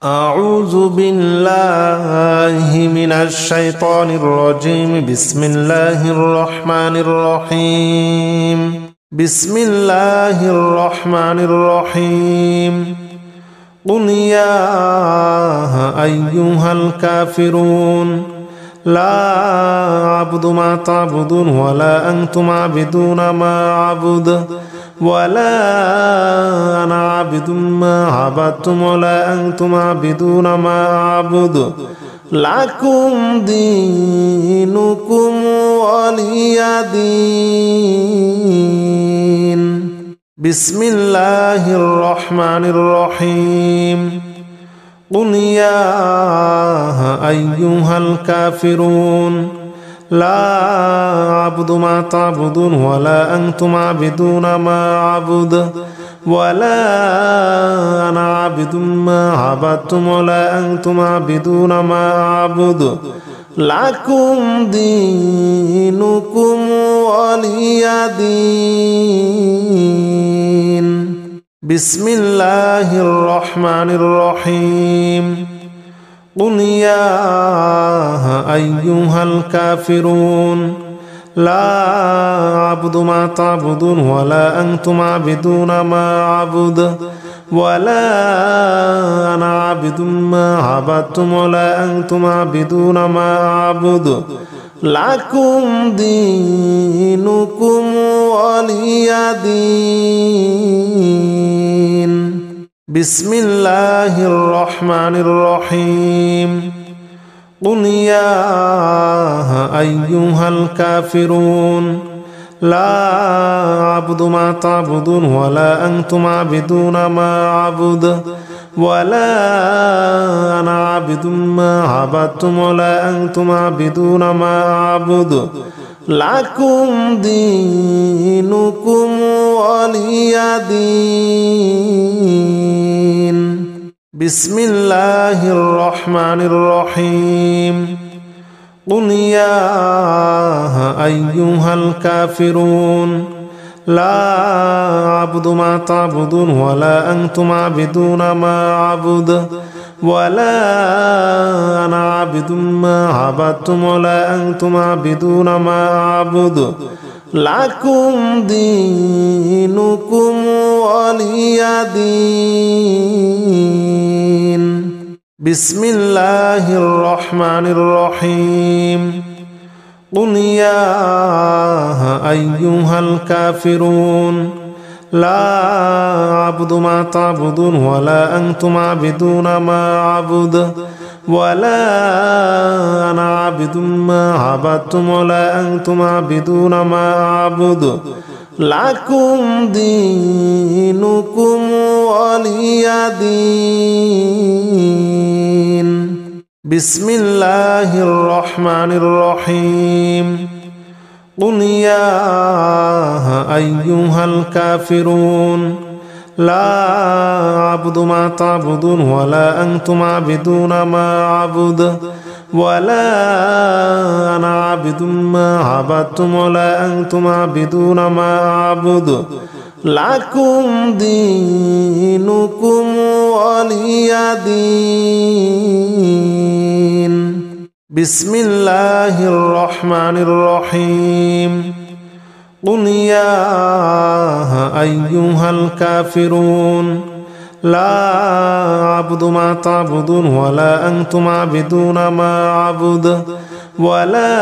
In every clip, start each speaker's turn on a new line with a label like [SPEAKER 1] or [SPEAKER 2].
[SPEAKER 1] أعوذ بالله من الشيطان الرجيم. بسم الله الرحمن الرحيم. بسم الله الرحمن الرحيم. قل يا أيها الكافرون لا أعبد ما تعبدون ولا أنتم عابدون ما أعبد ولا أنا عابد ما عبدتم ولا أنتم عابدون ما أعبد لكم دينكم ولي دين. بسم الله الرحمن الرحيم. قل يا أيها الكافرون لا أعبد ما تعبدون ولا أنتم عابدون ما أعبد ولا أنا عابد ما عبدتم ولا أنتم عابدون ما أعبد لكم دينكم ولي دين. بسم الله الرحمن الرحيم. قل يا أيها الكافرون لا أعبد ما تعبدون ولا أنتم عابدون ما أعبد ولا أنا عابد ما عبدتم ولا أنتم عابدون ما أعبد لكم دينكم ولي دين. بسم الله الرحمن الرحيم. قل يا أيها الكافرون لا أعبد ما تعبدون ولا أنتم عابدون ما أعبد ولا أنا عابد ما عبدتم ولا أنتم عابدون ما أعبد لكم دينكم ولي دين. بسم الله الرحمن الرحيم. قل يا أيها الكافرون لا أعبد ما تعبدون ولا أنتم عابدون ما أعبد ولا أنا عابد ما عبدتم ولا أنتم عابدون ما أعبد لكم دينكم ولي دين. بسم الله الرحمن الرحيم. قل يا أيها الكافرون لا أعبد ما تعبدون ولا أنتم عابدون ما أعبد ولا أنا عابد ما عبدتم ولا أنتم عابدون ما أعبد لكم دينكم ولي دين. بسم الله الرحمن الرحيم. قل يا أيها الكافرون لا أعبد ما تعبدون ولا أنتم عابدون ما أعبد ولا أنا عابد ما عبدتم ولا أنتم عابدون ما أعبد لكم دينكم ولي دين. بسم الله الرحمن الرحيم. قل يا أيها الكافرون لا أعبد ما تعبدون ولا أنتم عابدون ما أعبد ولا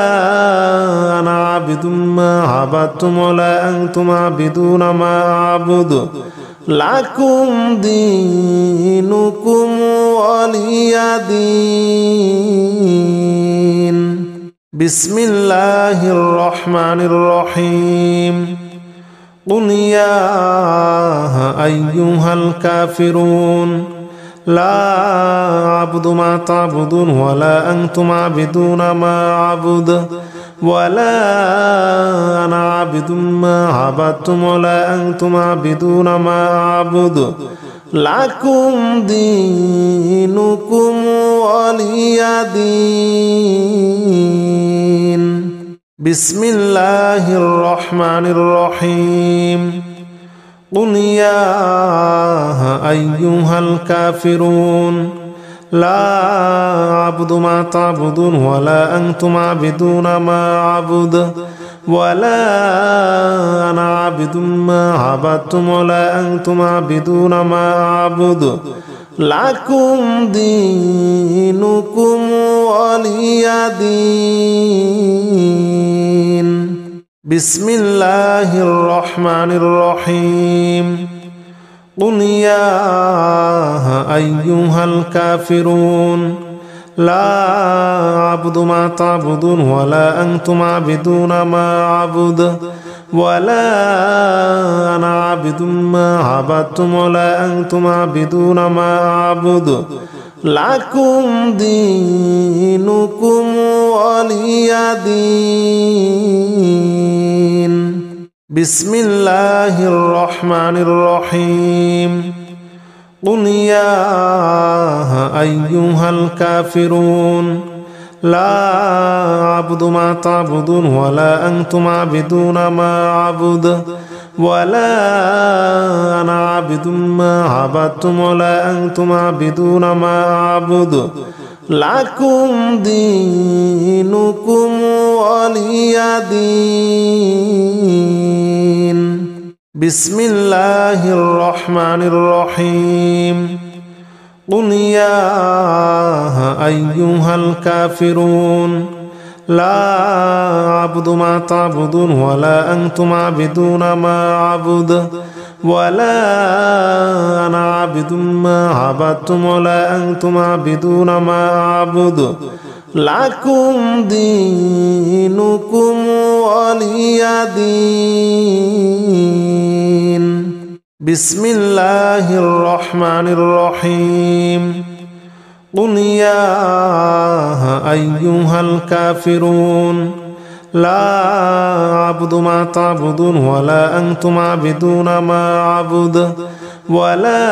[SPEAKER 1] أنا عابد ما عبدتم ولا أنتم عابدون ما أعبد لكم دينكم ولي دين. بسم الله الرحمن الرحيم. قل يا أيها الكافرون لا أعبد ما تعبدون ولا أنتم عابدون ما أعبد ولا أنا عابد ما عبدتم ولا أنتم عابدون ما أعبد لكم دينكم ولي دين. بسم الله الرحمن الرحيم. قل يا أيها الكافرون لا أعبد ما تعبدون ولا أنتم عابدون ما أعبد ولا أنا عابد ما عبدتم ولا أنتم عابدون ما أعبد لكم دينكم ولي دين. بسم الله الرحمن الرحيم. قل يا أيها الكافرون لا أعبد ما تعبدون ولا أنتم عابدون ما أعبد ولا أنا عابد ما عبدتم ولا أنتم عابدون ما أعبد لكم دينكم ولي دين. بسم الله الرحمن الرحيم. قل يا أيها الكافرون لا أعبد ما تعبدون ولا أنتم عابدون ما أعبد ولا أنا عابد ما عبدتم ولا أنتم عابدون ما أعبد لكم دينكم ولي دين. بسم الله الرحمن الرحيم. قل يا أيها الكافرون لا أعبد ما تعبدون ولا أنتم عابدون ما أعبد ولا أنا عابد ما عبدتم ولا أنتم عابدون ما أعبد لكم دينكم ولي دين. بسم الله الرحمن الرحيم. قل يا أيها الكافرون لا أعبد ما تعبدون ولا أنتم عابدون ما أعبد ولا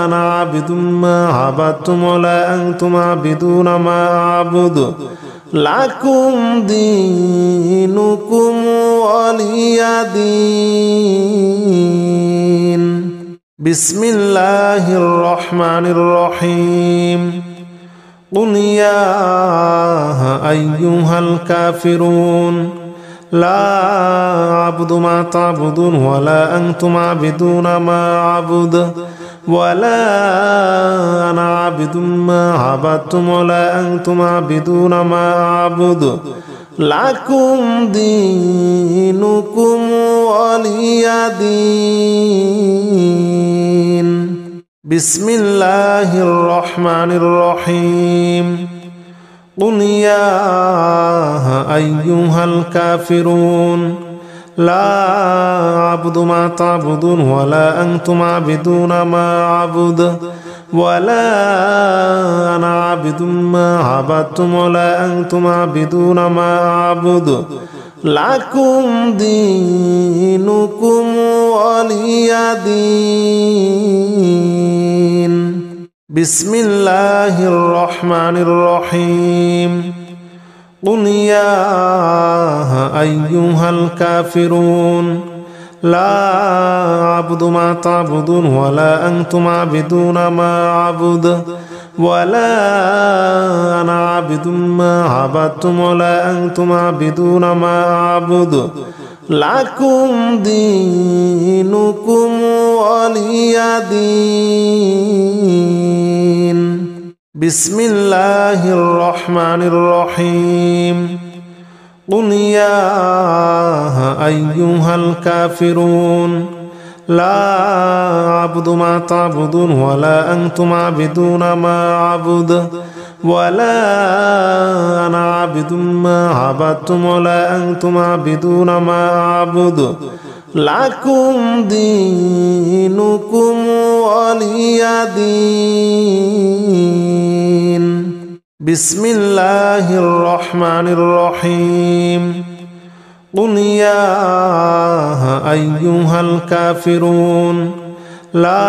[SPEAKER 1] أنا عابد ما عبدتم ولا أنتم عابدون ما أعبد لكم دينكم ولي دين. بسم الله الرحمن الرحيم. قل يا أيها الكافرون لا أعبد ما تعبدون ولا أنتم عابدون ما أعبد ولا أنا عابد ما عبدتم ولا أنتم عابدون ما أعبد لكم دينكم ولي دين. بسم الله الرحمن الرحيم. قل يا أيها الكافرون لا أعبد ما تعبدون ولا أنتم عابدون ما أعبد ولا أنا عابد ما عبدتم ولا أنتم عابدون ما أعبد لكم دينكم ولي دين. بسم الله الرحمن الرحيم. قل يا أيها الكافرون لا أعبد ما تعبدون ولا أنتم عابدون ما أعبد ولا أنا عابد ما عبدتم ولا أنتم عابدون ما أعبد لكم دينكم ولي دين. بسم الله الرحمن الرحيم. قل يا أيها الكافرون لا أعبد ما تعبدون ولا أنتم عابدون ما أعبد ولا أنا عابد ما عبدتم ولا أنتم عابدون ما أعبد لكم دينكم ولي دين. بسم الله الرحمن الرحيم. قل يا أيها الكافرون لا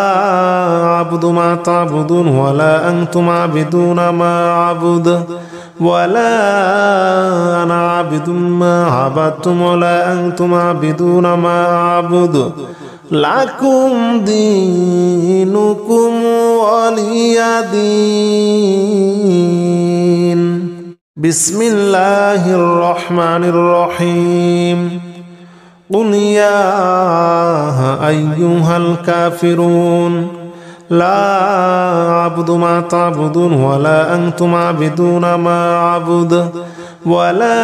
[SPEAKER 1] أعبد ما تعبدون ولا أنتم عابدون ما أعبد ولا أنا عابد ما عبدتم ولا أنتم عابدون ما أعبد লাকুম দীনুকুম ওয়ালিয়া দীন। বিসমিল্লাহির রহমানির রহিম। কুল ইয়া আইয়ুহাল কাফিরুন লা আ'বুদু মা তা'বুদুন ওয়ালা আনতুম আ'বিদুনা মা আ'বুদু ওয়ালা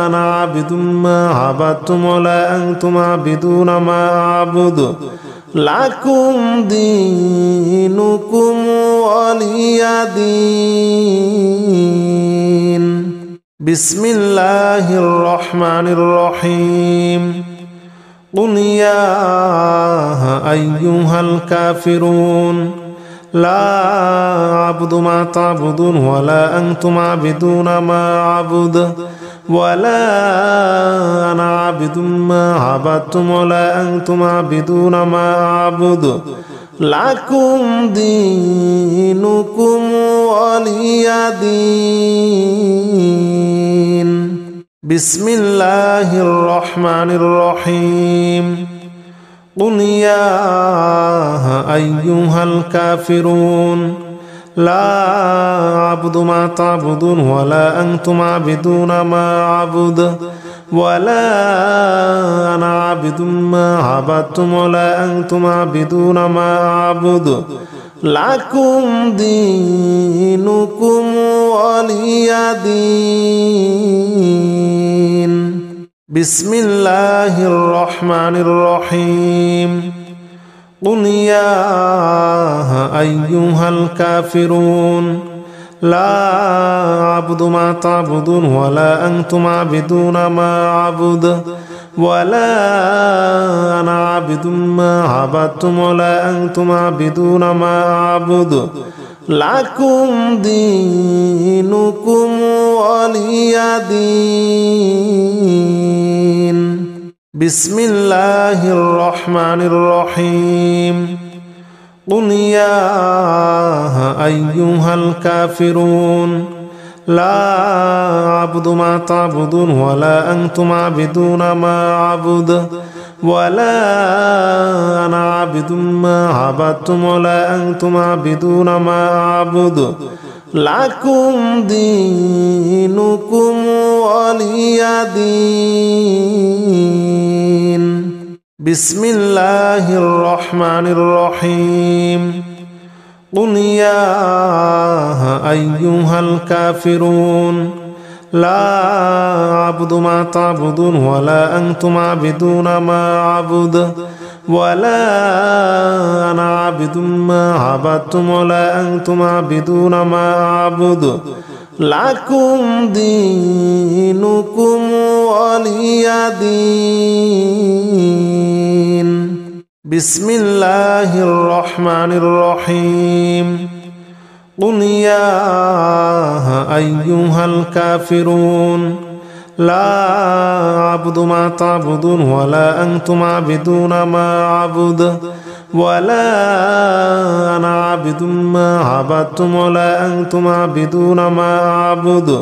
[SPEAKER 1] আনা আ'বিদুম মা আ'বাদতুম ওয়ালা আনতুম আ'বিদুনা মা আ'বুদু লাকুম দীনুকুম ওয়ালিয়া দীন। বিসমিল্লাহির রহমানির রহিম। কুল ইয়া আইয়ুহাল কাফিরুন লা আ'বুদু মা তা'বুদুন ওয়ালা আনতুম আ'বিদুনা মা আ'বুদু ওয়ালা আনা আ'বিদুম মা আ'বাদতুম ওয়ালা আনতুম আ'বিদুনা মা আ'বুদু লাকুম দীনুকুম ওয়ালিয়া দীন। বিসমিল্লাহির রহমানির রহিম। কুল ইয়া আইয়ুহাল কাফিরুন লা আ'বুদু মা তা'বুদুন ওয়ালা আনতুম আ'বিদুনা মা আ'বুদু ওয়ালা আনা আ'বিদুম মা আ'বাদতুম ওয়ালা আনতুম আ'বিদুনা মা আ'বুদু লাকুম দীনুকুম ওয়ালিয়া দীন। বিসমিল্লাহির রহমানির রহিম। কুল ইয়া আইয়ুহাল কাফিরুন লা আ'বুদু মা তা'বুদুন ওয়ালা আনতুম আ'বিদুনা মা আ'বুদু ওয়ালা আনা আ'বিদুম মা আ'বাদতুম ওয়ালা আনতুম আ'বিদুনা মা আ'বুদু লাকুম দীনুকুম ওয়ালিয়া দীন। বিসমিল্লাহির রহমানির রহিম। কুল ইয়া আইয়ুহাল কাফিরুন লা আ'বুদু মা তা'বুদুন ওয়ালা আনতুম আ'বিদুনা মা আ'বুদু ওয়ালা আনা আ'বিদুম মা আ'বাদতুম ওয়ালা আনতুম আ'বিদুনা মা আ'বুদু লাকুম দীনুকুম ওয়ালিয়া দীন। বিসমিল্লাহির রহমানির রহিম। কুল ইয়া আইয়ুহাল কাফিরুন লা আ'বুদু মা তা'বুদুন ওয়ালা আনতুম আ'বিদুনা মা আ'বুদু ওয়ালা আনা আ'বিদুম মা আ'বাদতুম ওয়ালা আনতুম আ'বিদুনা মা আ'বুদু লাকুম দীনুকুম ওয়ালিয়া দীন। বিসমিল্লাহির রহমানির রহিম। কুল ইয়া আইয়ুহাল কাফিরুন লা আ'বুদু মা তা'বুদুন ওয়ালা আনতুম আ'বিদুনা মা আ'বুদু ওয়ালা আনা আ'বিদুম মা আ'বাদতুম ওয়ালা আনতুম আ'বিদুনা মা আ'বুদু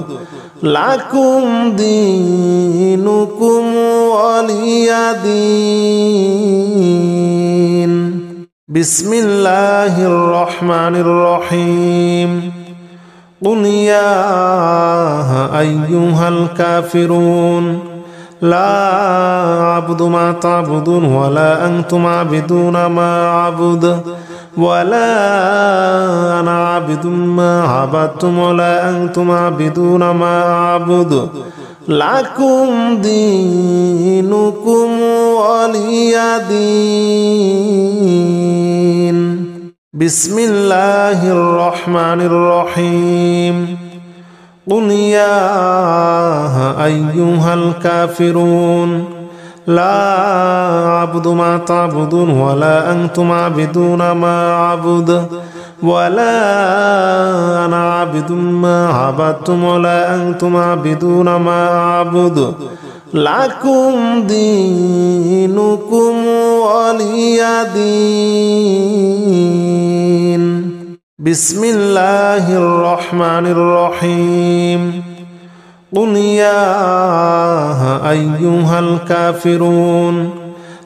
[SPEAKER 1] লাকুম দীনুকুম ওয়ালিয়া দীন। বিসমিল্লাহির রহমানির রহিম। কুল ইয়া আইয়ুহাল কাফিরুন লা আ'বুদু মা তা'বুদুন ওয়ালা আনতুম আ'বিদুনা মা আ'বুদু ওয়ালা আনা আ'বিদুম মা আ'বাদতুম ওয়ালা আনতুম আ'বিদুনা মা আ'বুদু লাকুম দীনুকুম ওয়ালিয়া দীন। বিসমিল্লাহির রহমানির রহিম। কুল ইয়া আইয়ুহাল কাফিরুন লা আ'বুদু মা তা'বুদুন ওয়ালা আনতুম আ'বিদুনা মা আ'বুদু ওয়ালা আনা আ'বিদুম মা আ'বাদতুম ওয়ালা আনতুম আ'বিদুনা মা আ'বুদু লাকুম দীনুকুম ওয়ালিয়া দীন। বিসমিল্লাহির রহমানির রহিম। কুল ইয়া আইয়ুহাল কাফিরুন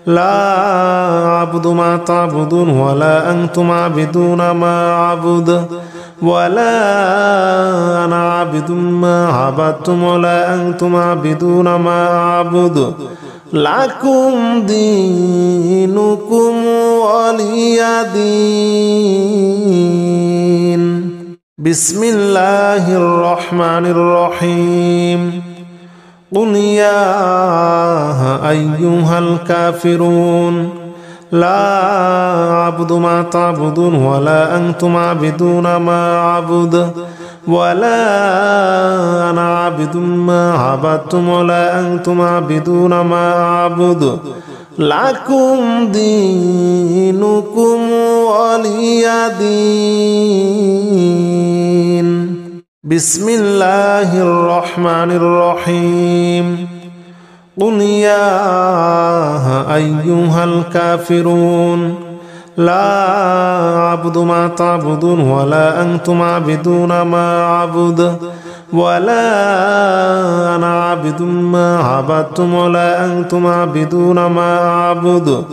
[SPEAKER 1] لا أعبد ما تعبدون ولا أنتم عابدون ما أعبد ولا أنا عابد ما عبدتم ولا أنتم عابدون ما أعبد لكم دينكم ولي دين. بسم الله الرحمن الرحيم. قل يا أيها الكافرون لا أعبد ما تعبدون ولا أنتم عابدون ما أعبد ولا أنا عابد ما عبدتم ولا أنتم عابدون ما أعبد لكم دينكم ولي دين. بسم الله الرحمن الرحيم. قل يا أيها الكافرون لا أعبد ما تعبدون ولا أنتم عابدون ما أعبد ولا أنا عابد ما عبدتم ولا أنتم عابدون ما أعبد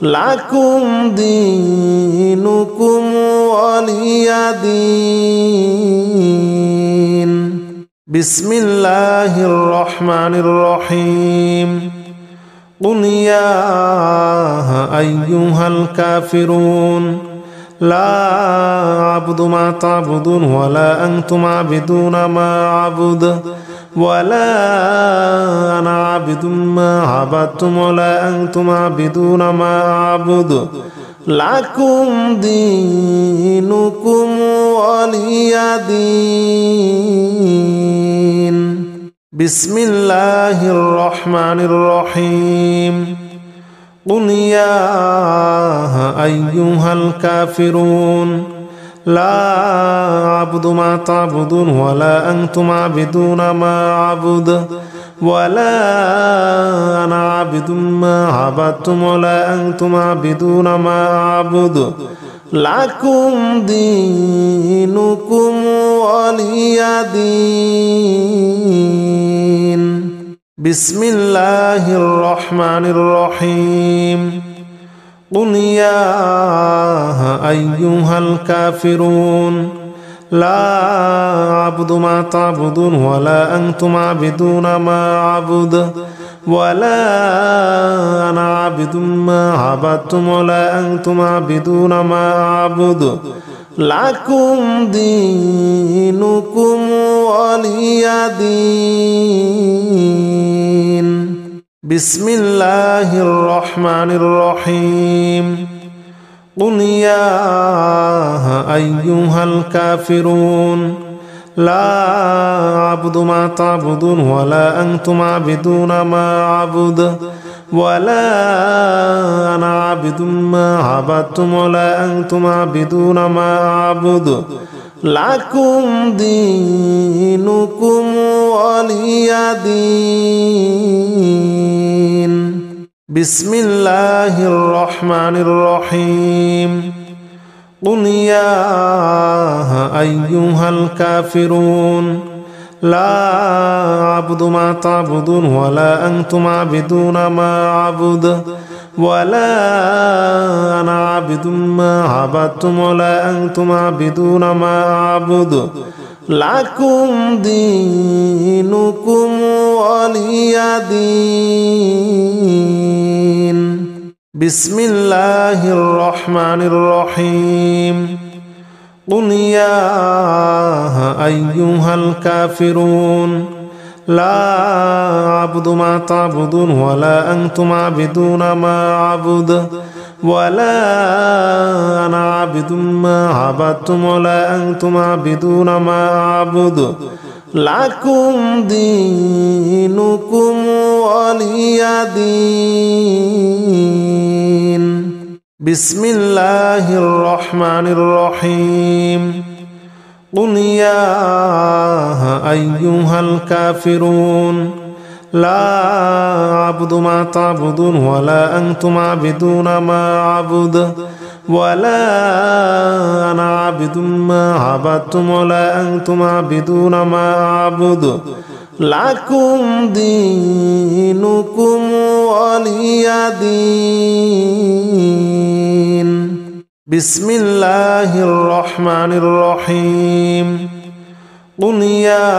[SPEAKER 1] لكم دينكم ولي دين. بسم الله الرحمن الرحيم. قل يا أيها الكافرون لا أعبد ما تعبدون ولا أنتم عابدون ما أعبد ولا أنا عابد ما عبدتم ولا أنتم عابدون ما أعبد لكم دينكم ولي دين. بسم الله الرحمن الرحيم. قل يا أيها الكافرون لا أعبد ما تعبدون ولا أنتم عابدون ما أعبد ولا أنا عابد ما عبدتم ولا أنتم عابدون ما أعبد لكم دينكم ولي دين. بسم الله الرحمن الرحيم. قل يا أيها الكافرون لا أعبد ما تعبدون ولا أنتم عابدون ما أعبد ولا أنا عابد ما عبدتم ولا أنتم عابدون ما أعبد لكم دينكم ولي دين. بسم الله الرحمن الرحيم. قل يا أيها الكافرون لا أعبد ما تعبدون ولا أنتم عابدون ما أعبد ولا أنا عابد ما عبدتم ولا أنتم عابدون ما أعبد لكم دينكم ولي دين. بسم الله الرحمن الرحيم. قل يا أيها الكافرون لا أعبد ما تعبدون ولا أنتم عابدون ما أعبد ولا أنا عابد ما عبدتم ولا أنتم عابدون ما أعبد لكم دينكم ولي دين. بسم الله الرحمن الرحيم. قل يا أيها الكافرون لا أعبد ما تعبدون ولا أنتم عابدون ما أعبد ولا أنا عابد ما عبدتم ولا أنتم عابدون ما أعبد لكم دينكم ولي دين. بسم الله الرحمن الرحيم. قل يا أيها الكافرون لا أعبد ما تعبدون ولا أنتم عابدون ما أعبد ولا أنا عابد ما عبدتم ولا أنتم عابدون ما أعبد لكم دينكم ولي دين بسم الله الرحمن الرحيم قل يا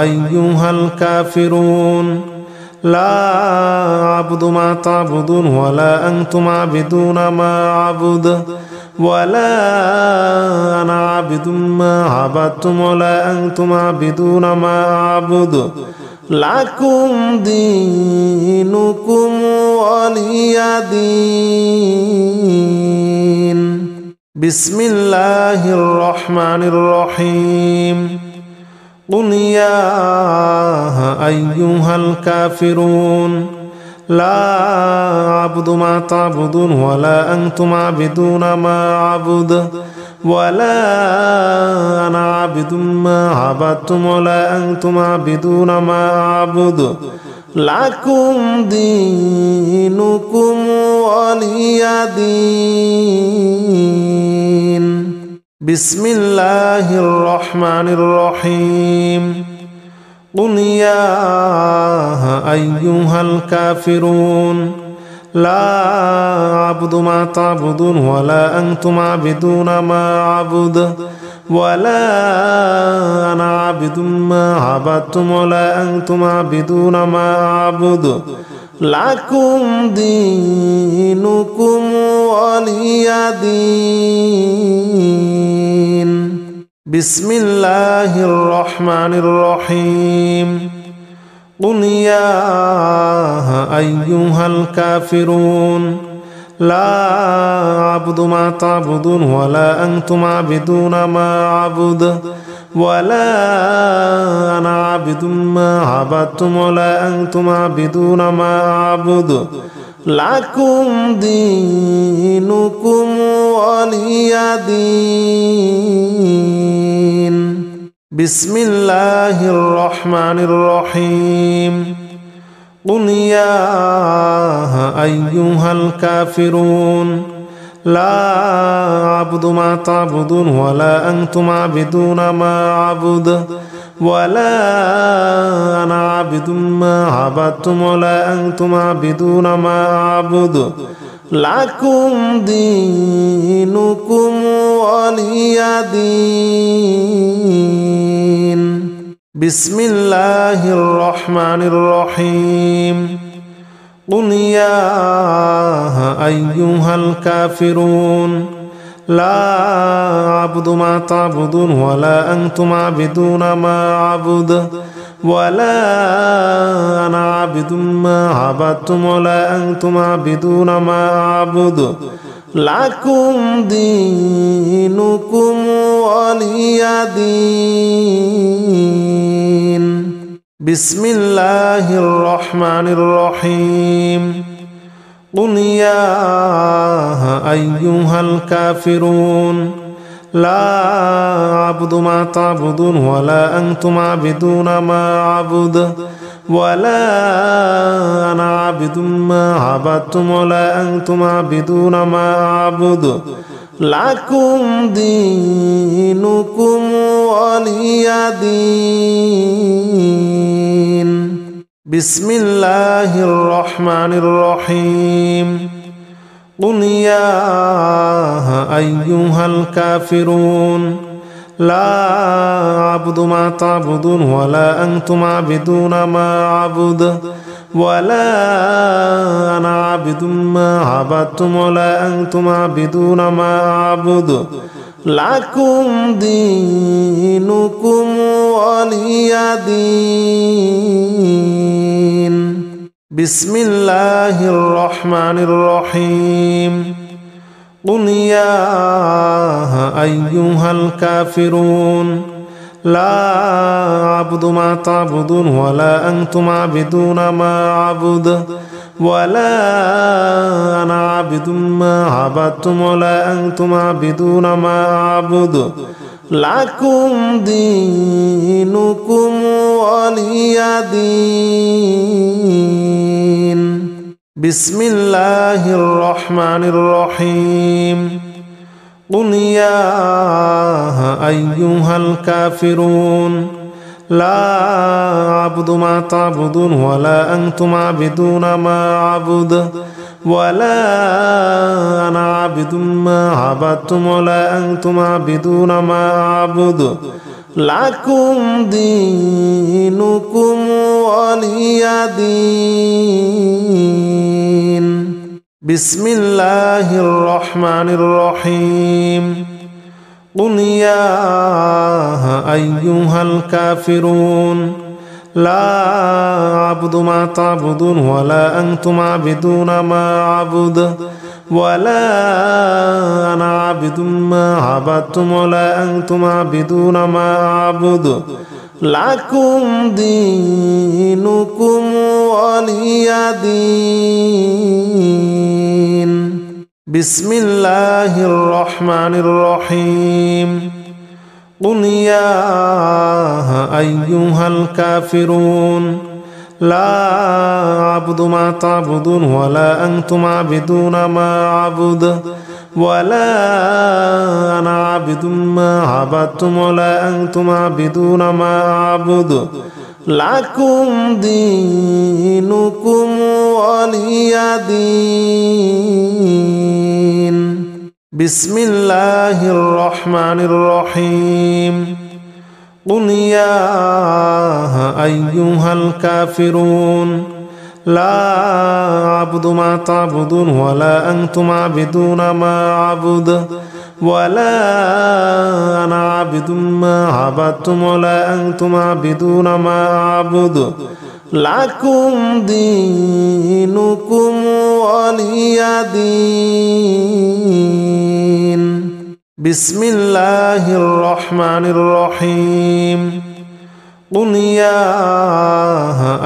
[SPEAKER 1] أيها الكافرون لا أعبد ما تعبدون ولا أنتم عابدون ما أعبد ولا أنا عابد ما عبدتم ولا أنتم عابدون ما أعبد لكم دينكم ولي دين بسم الله الرحمن الرحيم قل يا أيها الكافرون لا أعبد ما تعبدون ولا أنتم عابدون ما أعبد ولا أنا عابد ما عبدتم ولا أنتم عابدون ما أعبد لكم دينكم ولي دين بسم الله الرحمن الرحيم قل يا أيها الكافرون لا أعبد ما تعبدون ولا أنتم عابدون ما أعبد ولا أنا عابد ما عبدتم ولا أنتم عابدون ما أعبد لكم دينكم ولي دين بسم الله الرحمن الرحيم قل يا أيها الكافرون لا أعبد ما تعبدون ولا أنتم عابدون ما أعبد ولا أنا عابد ما عبدتم ولا أنتم عابدون ما أعبد لكم دينكم ولي دين بسم الله الرحمن الرحيم قل يا أيها الكافرون لا أعبد ما تعبدون ولا أنتم عابدون ما أعبد ولا أنا عابد ما عبدتم ولا أنتم عابدون ما أعبد لكم دينكم ولي دين بسم الله الرحمن الرحيم قل يا أيها الكافرون لا أعبد ما تعبدون ولا أنتم عابدون ما أعبد ولا أنا عابد ما عبدتم ولا أنتم عابدون ما أعبد لكم دينكم ولي دين بسم الله الرحمن الرحيم قل يا أيها الكافرون لا أعبد ما تعبدون ولا أنتم عابدون ما أعبد ولا أنا عابد ما عبدتم ولا أنتم عابدون ما أعبد لكم دينكم ولي دين بسم الله الرحمن الرحيم قل يا أيها الكافرون لا أعبد ما تعبدون ولا أنتم عابدون ما أعبد ولا أنا عابد ما عبدتم ولا أنتم عابدون ما أعبد لكم دينكم ولي دين بسم الله الرحمن الرحيم قل يا أيها الكافرون لا أعبد ما تعبدون ولا أنتم عابدون ما أعبد ولا أنا عابد ما عبدتم ولا أنتم عابدون ما أعبد لكم دينكم ولي دين بسم الله الرحمن الرحيم قل يا أيها الكافرون لا أعبد ما تعبدون ولا أنتم عابدون ما أعبد ولا أنا عابد ما عبدتم ولا أنتم عابدون ما أعبد لكم دينكم ولي دين. بسم الله الرحمن الرحيم. قل يا أيها الكافرون لا أعبد ما تعبدون ولا أنتم عابدون ما أعبد ولا أنا عابد ما عبدتم ولا أنتم عابدون ما أعبد لكم دينكم ولي دين. بسم الله الرحمن الرحيم. قل يا أيها الكافرون لا أعبد ما تعبدون ولا أنتم عابدون ما أعبد ولا أنا عابد ما عبدتم ولا أنتم عابدون ما أعبد لكم دينكم ولي دين. بسم الله الرحمن الرحيم. قل يا أيها الكافرون لا أعبد ما تعبدون ولا أنتم عابدون ما أعبد ولا أنا عابد ما عبدتم ولا أنتم عابدون ما أعبد لكم دينكم ولي دين. بسم الله الرحمن الرحيم. قل يا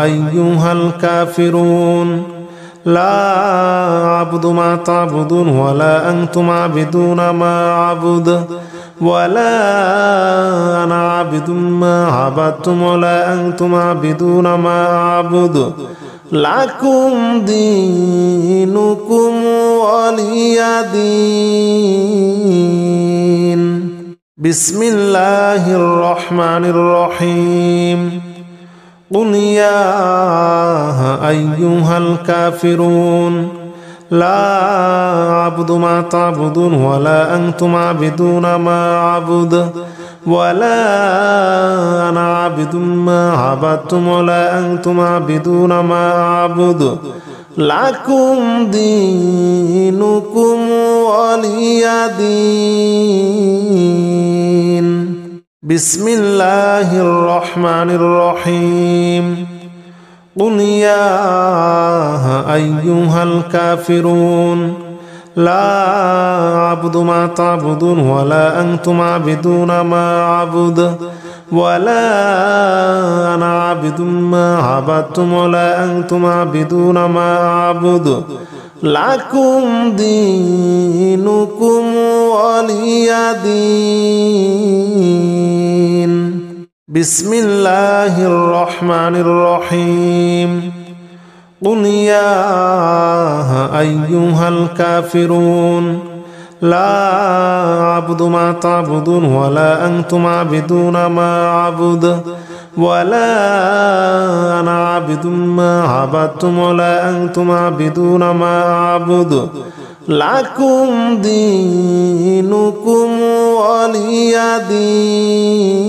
[SPEAKER 1] أيها الكافرون لا أعبد ما تعبدون ولا أنتم عابدون ما أعبد ولا أنا عابد ما عبدتم ولا أنتم عابدون ما أعبد لكم دينكم ولي دين. بسم الله الرحمن الرحيم. قل يا أيها الكافرون لا أعبد ما تعبدون ولا أنتم عابدون ما أعبد ولا أنا عابد ما عبدتم ولا أنتم عابدون ما أعبد لكم دينكم ولي دين. بسم الله الرحمن الرحيم. قل يا أيها الكافرون لا أعبد ما تعبدون ولا أنتم عابدون ما أعبد ولا أنا عابد ما عبدتم ولا أنتم عابدون ما أعبد لكم دينكم ولي دين. بسم الله الرحمن الرحيم. قل يا أيها الكافرون لا أعبد ما تعبدون ولا أنتم عابدون ما أعبد ولا أنا عابد ما عبدتم ولا أنتم عابدون ما أعبد لكم دينكم ولي دين.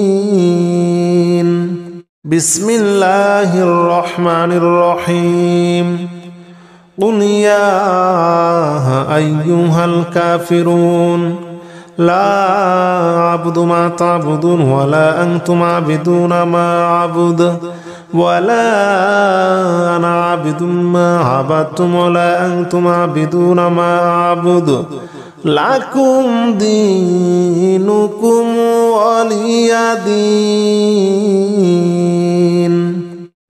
[SPEAKER 1] بسم الله الرحمن الرحيم. قل يا أيها الكافرون لا أعبد ما تعبدون ولا أنتم عابدون ما أعبد ولا أنا عابد ما عبدتم ولا أنتم عابدون ما أعبد لكم دينكم ولي دين.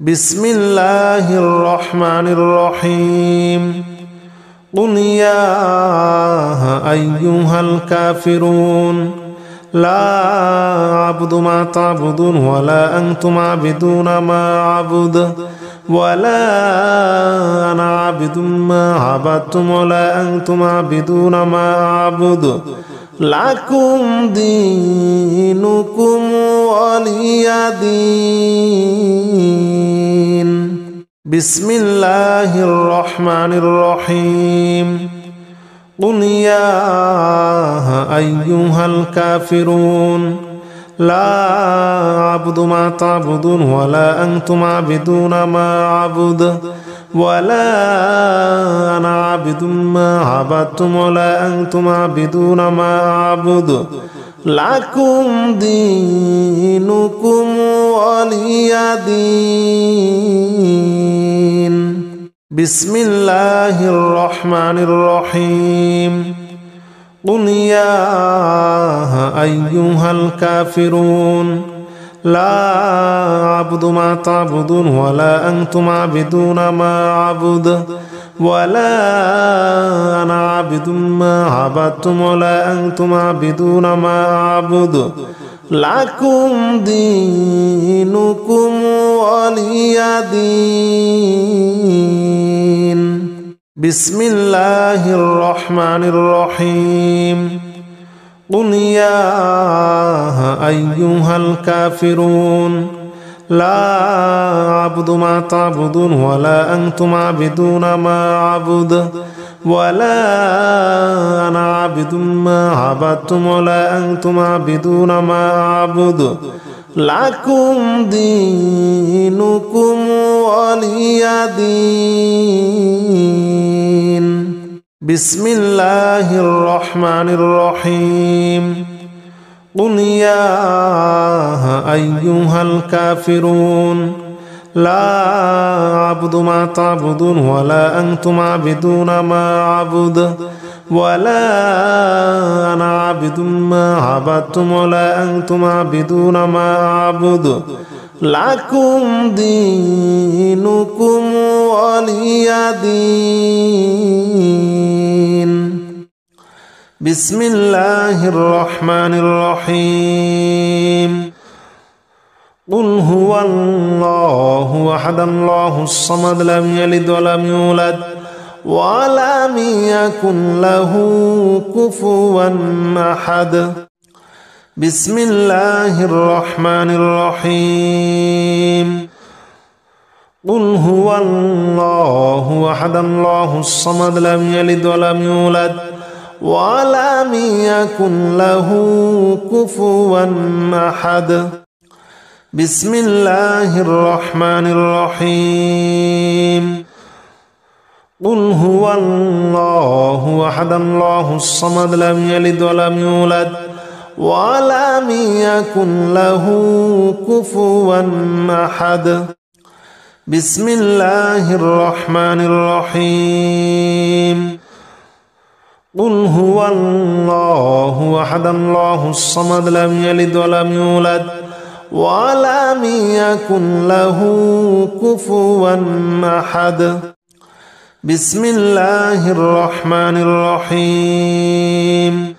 [SPEAKER 1] بسم الله الرحمن الرحيم. قل يا أيها الكافرون لا أعبد ما تعبدون ولا أنتم عابدون ما أعبد ولا أنا عابد ما عبدتم ولا أنتم عابدون ما أعبد لكم دينكم ولي اليدين بسم الله الرحمن الرحيم قل يا أيها الكافرون لا أعبد ما تعبدون ولا أنتم عابدون ما أعبد ولا أنا عابد ما عبدتم ولا أنتم عابدون ما أعبد لكم دينكم ولي دين بسم الله الرحمن الرحيم قل يا أيها الكافرون لا أعبد ما تعبدون ولا أنتم عابدون ما أعبد ولا أنا عابد ما عبدتم ولا أنتم عابدون ما أعبد لكم دينكم ولي دين بسم الله الرحمن الرحيم قل يا أيها الكافرون لا أعبد ما تعبدون ولا أنتم عابدون ما أعبد ولا أنا عابد ما عبدتم ولا أنتم عابدون ما أعبد لكم دينكم ولي دين بسم الله الرحمن الرحيم قل يا أيها الكافرون لا أعبد ما تعبدون ولا أنتم عابدون ما أعبد ولا أنا عابد ما عبدتم ولا أنتم عابدون ما أعبد لكم دينكم ولي دين بسم الله الرحمن الرحيم قل هو الله أحد الله الصمد لم يلد ولم يولد ولم يكن له كفوا أحد بسم الله الرحمن الرحيم قل هو الله أحد الله الصمد لم يلد ولم يولد ولم يكن له كفوا أحد بسم الله الرحمن الرحيم قل هو الله أحد الله الصمد لم يلد ولم يولد ولم يكن له كفوا أحد بسم الله الرحمن الرحيم قل هو الله أحد الله الصمد لم يلد ولم يولد ولم يكن له كفوا أحد بسم الله الرحمن الرحيم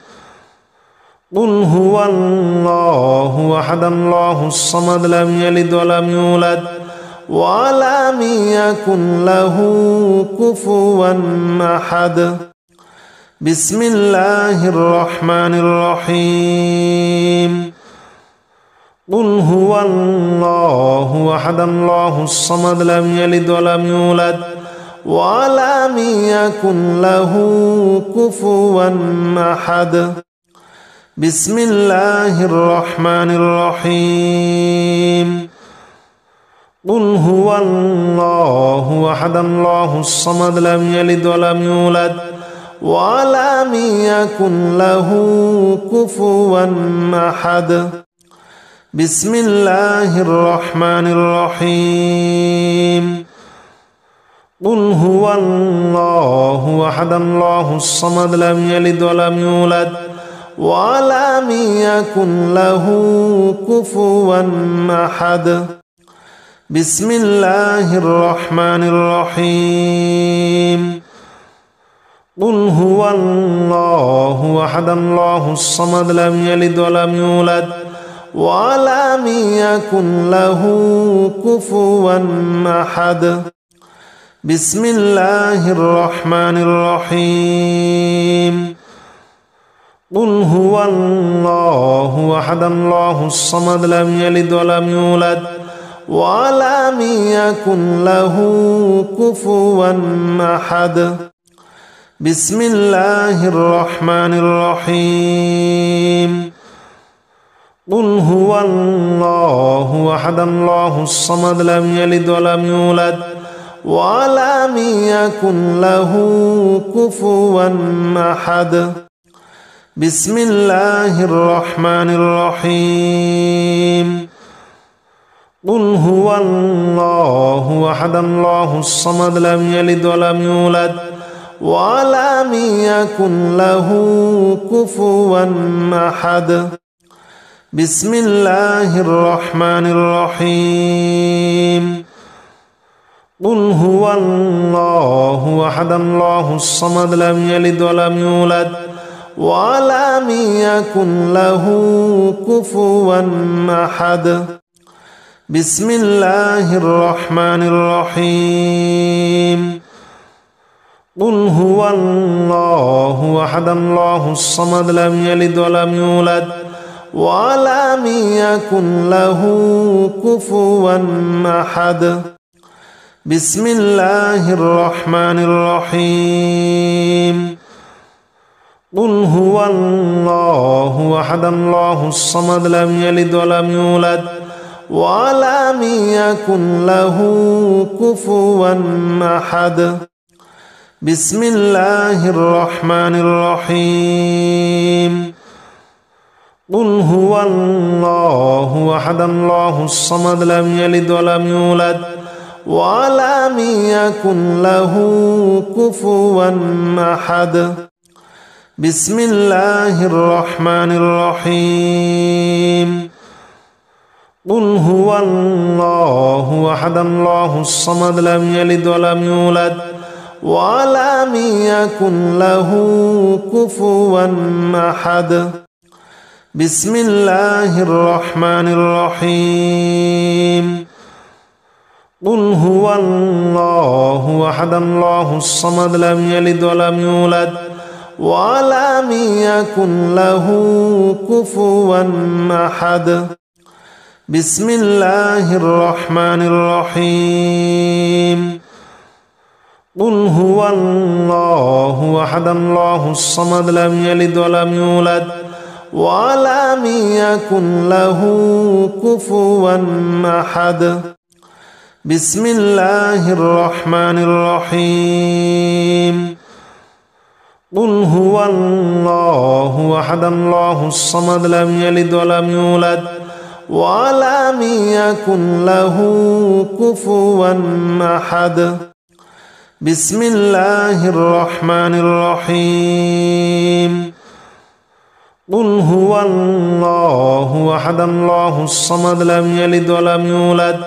[SPEAKER 1] قل هو الله أحد الله الصمد لم يلد ولم يولد ولم يكن له كفوا أحد بسم الله الرحمن الرحيم قل هو الله أحد الله الصمد لم يلد ولم يولد ولم يكن له كفوا أحد بسم الله الرحمن الرحيم قل هو الله أحد الله الصمد لم يلد ولم يولد ولم يكن له كفوا أحد بسم الله الرحمن الرحيم قل هو الله أحد الله الصمد لم يلد ولم يولد ولم يكن له كفوا أحد بسم الله الرحمن الرحيم قل هو الله أحد الله الصمد لم يلد ولم يولد ولم يكن له كفوا أحد بسم الله الرحمن الرحيم قل هو الله أحد الله الصمد لم يلد ولم يولد ولم يكن له كفوا أحد بسم الله الرحمن الرحيم قل هو الله أحد الله الصمد لم يلد ولم يولد ولم يكن له كفوا أحد بسم الله الرحمن الرحيم قل هو الله أحد الله الصمد لم يلد ولم يولد ولم يكن له كفوا أحد بسم الله الرحمن الرحيم قل هو الله أحد الله الصمد لم يلد ولم يولد ولم يكن له كفوا أحد بسم الله الرحمن الرحيم قل هو الله أحد الله الصمد لم يلد ولم يولد ولم يكن له كفوا أحد بسم الله الرحمن الرحيم قل هو الله أحد الله الصمد لم يلد ولم يولد ولم يكن له كفوا أحد بسم الله الرحمن الرحيم قل هو الله أحد الله الصمد لم يلد ولم يولد ولم يكن له كفوا أحد بسم الله الرحمن الرحيم قل هو الله أحد الله الصمد لم يلد ولم يولد ولم يكن له كفوا أحد بسم الله الرحمن الرحيم قل هو الله أحد الله الصمد لم يلد ولم يولد ولم يكن له كفوا أحد بسم الله الرحمن الرحيم قل هو الله أحد الله الصمد لم يلد ولم يولد ولم يكن له كفوا أحد بسم الله الرحمن الرحيم قل هو الله أحد الله الصمد لم يلد ولم يولد ولم يكن له كفوا أحد بسم الله الرحمن الرحيم قل هو الله أحد الله الصمد لم يلد ولم يولد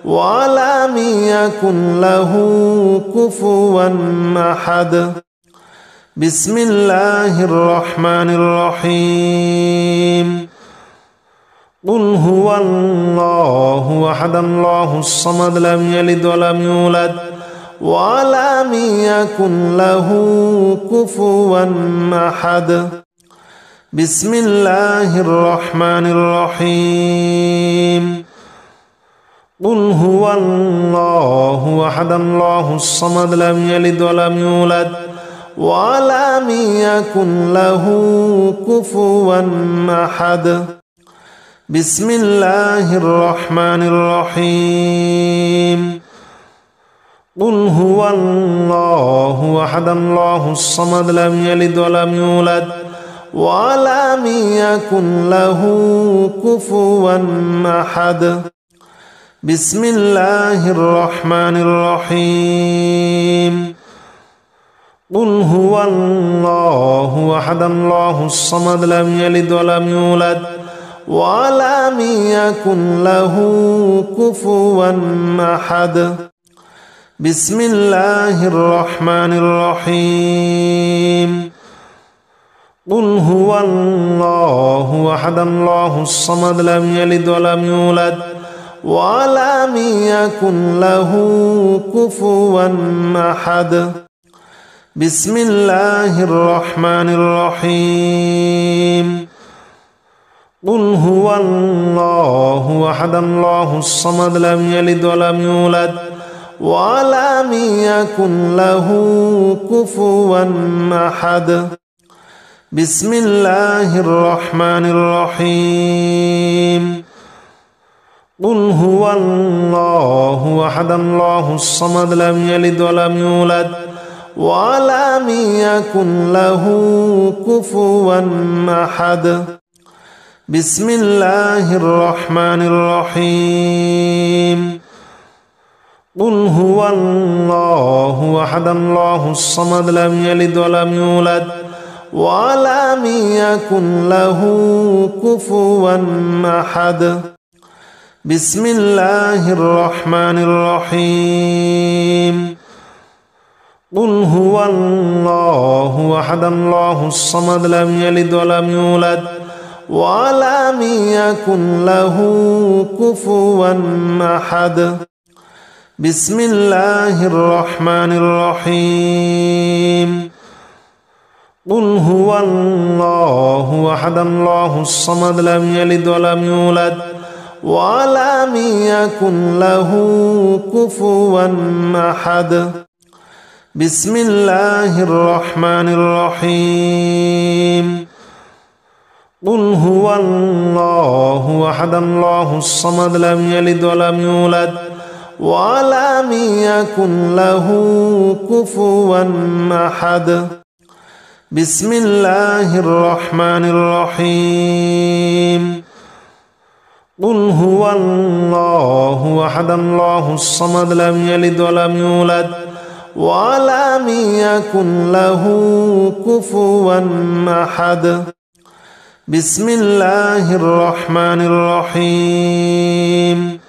[SPEAKER 1] ولم يكن له كفوا أحد بسم الله الرحمن الرحيم قل هو الله أحد الله الصمد لم يلد ولم يولد ولم يكن له كفوا أحد بسم الله الرحمن الرحيم قل هو الله أحد الله الصمد لم يلد ولم يولد ولم يكن له كفوا أحد بسم الله الرحمن الرحيم قل هو الله أحد الله الصمد لم يلد ولم يولد ولم يكن له كفوا أحد بسم الله الرحمن الرحيم قل هو الله أحد الله الصمد لم يلد ولم يولد ولم يكن له كفوا أحد بسم الله الرحمن الرحيم قل هو الله أحد الله الصمد لم يلد ولم يولد ولم يكن له كفوا أحد بسم الله الرحمن الرحيم قل هو الله أحد الله الصمد لم يلد ولم يولد ولم يكن له كفوا أحد بسم الله الرحمن الرحيم قل هو الله أحد الله الصمد لم يلد ولم يولد ولم يكن له كفوا أحد بسم الله الرحمن الرحيم قل هو الله أحد الله الصمد لم يلد ولم يولد ولم يكن له كفوا أحد بسم الله الرحمن الرحيم قل هو الله أحد الله الصمد لم يلد ولم يولد ولم يكن له كفوا أحد بسم الله الرحمن الرحيم قل هو الله أحد الله الصمد لم يلد ولم يولد ولم يكن له كفوا أحد بسم الله الرحمن الرحيم قل هو الله أحد الله الصمد لم يلد ولم يولد ولم يكن له كفوا أحد بسم الله الرحمن الرحيم قل هو الله أحد الله الصمد لم يلد ولم يولد ولم يكن له كفوا أحد بسم الله الرحمن الرحيم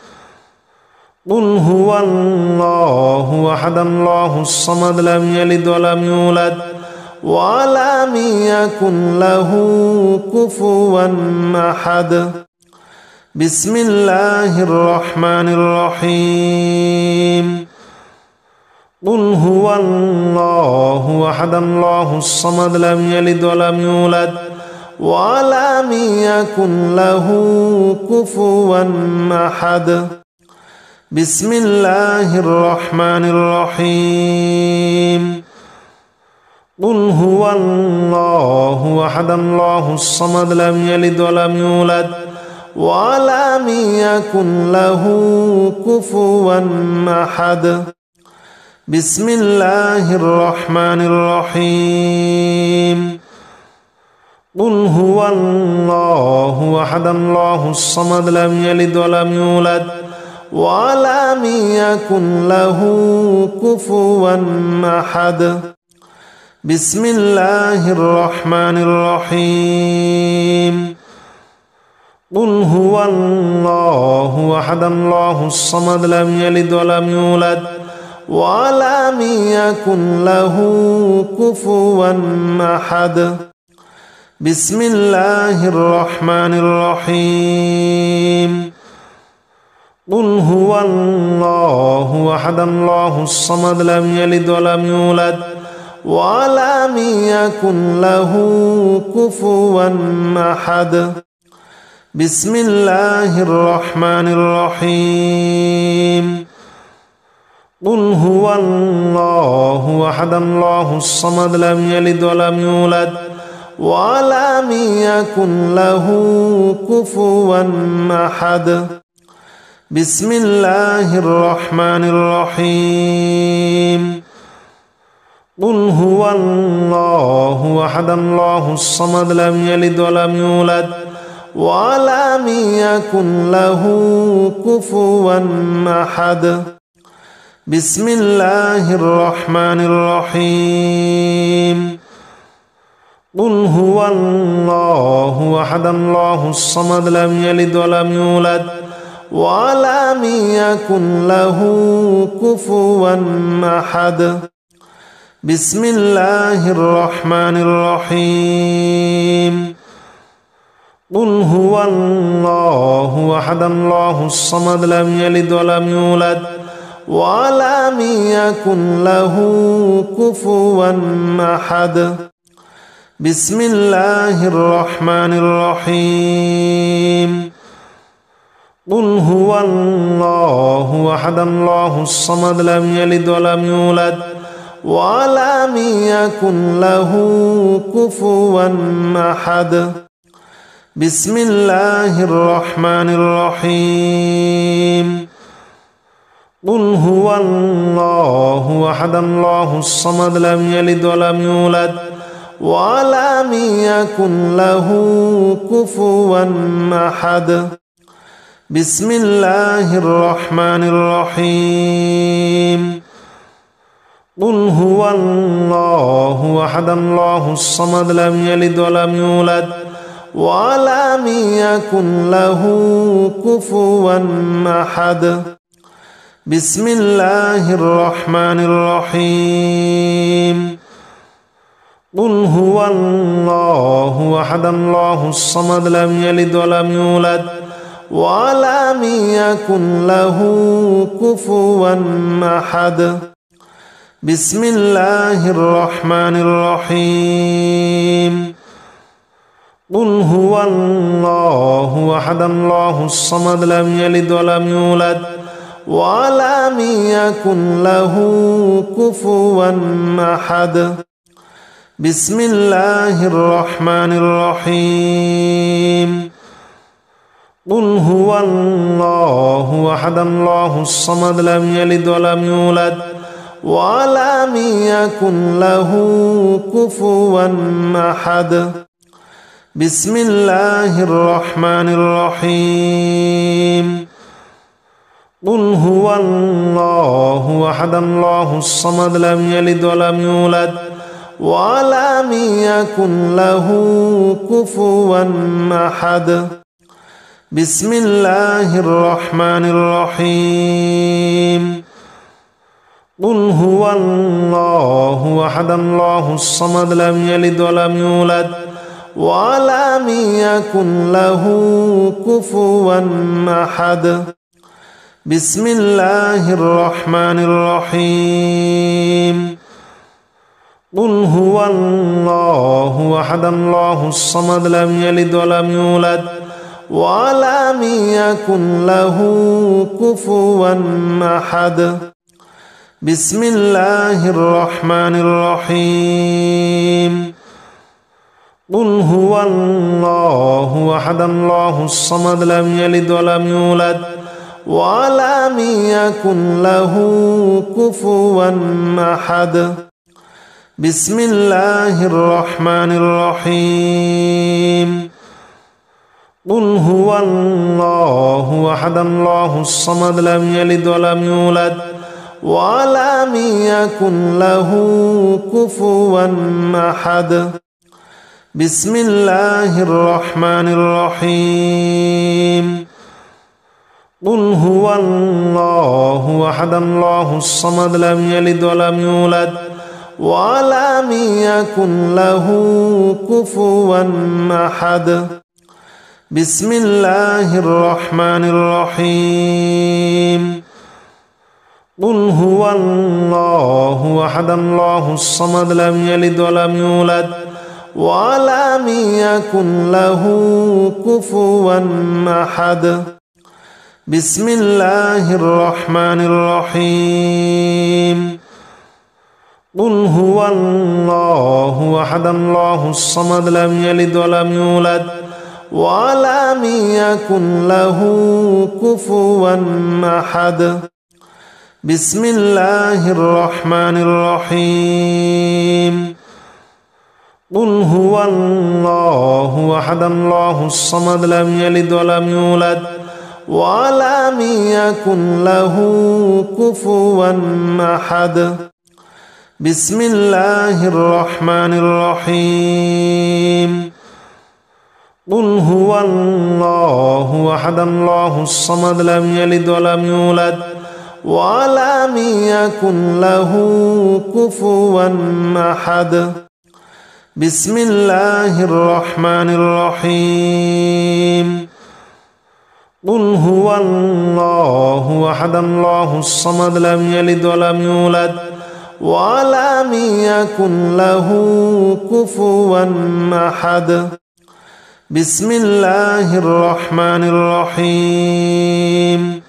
[SPEAKER 1] قل هو الله أحد الله الصمد لم يلد ولم يولد ولم يكن له كفوا أحد بسم الله الرحمن الرحيم قل هو الله أحد الله الصمد لم يلد ولم يولد ولم يكن له كفوا أحد بسم الله الرحمن الرحيم قل هو الله أحد الله الصمد لم يلد ولم يولد ولم يكن له كفوا أحد بسم الله الرحمن الرحيم قل هو الله أحد الله الصمد لم يلد ولم يولد ولم يكن له كفوا أحد بسم الله الرحمن الرحيم قل هو الله أحد الله الصمد لم يلد ولم يولد ولم يكن له كفوا أحد بسم الله الرحمن الرحيم قل هو الله أحد الله الصمد لم يلد ولم يولد ولم يكن له كفوا أحد بسم الله الرحمن الرحيم قل هو الله أحد الله الصمد لم يلد ولم يولد ولم يكن له كفوا أحد بسم الله الرحمن الرحيم قل هو الله أحد الله الصمد لم يلد ولم يولد ولم يكن له كفوا أحد بسم الله الرحمن الرحيم قل هو الله أحد الله الصمد لم يلد ولم يولد ولم يكن له كفوا أحد بسم الله الرحمن الرحيم قل هو الله أحد الله الصمد لم يلد ولم يولد ولم يكن له كفوا أحد. بسم الله الرحمن الرحيم. قل هو الله أحد الله الصمد لم يلد ولم يولد ولم يكن له كفوا أحد. بسم الله الرحمن الرحيم. قل هو الله أحد الله الصمد لم يلد ولم يولد ولم يكن له كفوا أحد. بسم الله الرحمن الرحيم. قل هو الله أحد الله الصمد لم يلد ولم يولد ولم يكن له كفوا أحد. بسم الله الرحمن الرحيم. قل هو الله أحد الله الصمد لم يلد ولم يولد ولم يكن له كفوا أحد. بسم الله الرحمن الرحيم. قل هو الله أحد الله الصمد لم يلد ولم يولد ولم يكن له كفوا أحد. بسم الله الرحمن الرحيم. قل هو الله أحد الله الصمد لم يلد ولم يولد ولم يكن له كفوا أحد. بسم الله الرحمن الرحيم. قل هو الله أحد الله الصمد لم يلد ولم يولد ولم يكن له كفوا أحد. بسم الله الرحمن الرحيم. قل هو الله أحد الله الصمد لم يلد ولم يولد ولم يكن له كفوا أحد. بسم الله الرحمن الرحيم. قل هو الله أحد الله الصمد لم يلد ولم يولد ولم يكن له كفوا أحد. بسم الله الرحمن الرحيم. قل هو الله أحد الله الصمد لم يلد ولم يولد ولم يكن له كفوا أحد. بسم الله الرحمن الرحيم. قل هو الله أحد الله الصمد لم يلد ولم يولد ولم يكن له كفوا أحد. بسم الله الرحمن الرحيم. قل هو الله أحد الله الصمد لم يلد ولم يولد ولم يكن له كفوا أحد. بسم الله الرحمن الرحيم. قل هو الله أحد الله الصمد لم يلد ولم يولد ولم يكن له كفوا أحد. بسم الله الرحمن الرحيم. قل هو الله أحد الله الصمد لم يلد ولم يولد ولم يكن له كفوا أحد. بسم الله الرحمن الرحيم. قل هو الله أحد الله الصمد لم يلد ولم يولد ولم يكن له كفوا أحد. بسم الله الرحمن الرحيم. قل هو الله أحد الله الصمد لم يلد ولم يولد ولم يكن له كفوا أحد. بسم الله الرحمن الرحيم. قل هو الله أحد الله الصمد لم يلد ولم يولد ولم يكن له كفوا أحد بسم الله الرحمن الرحيم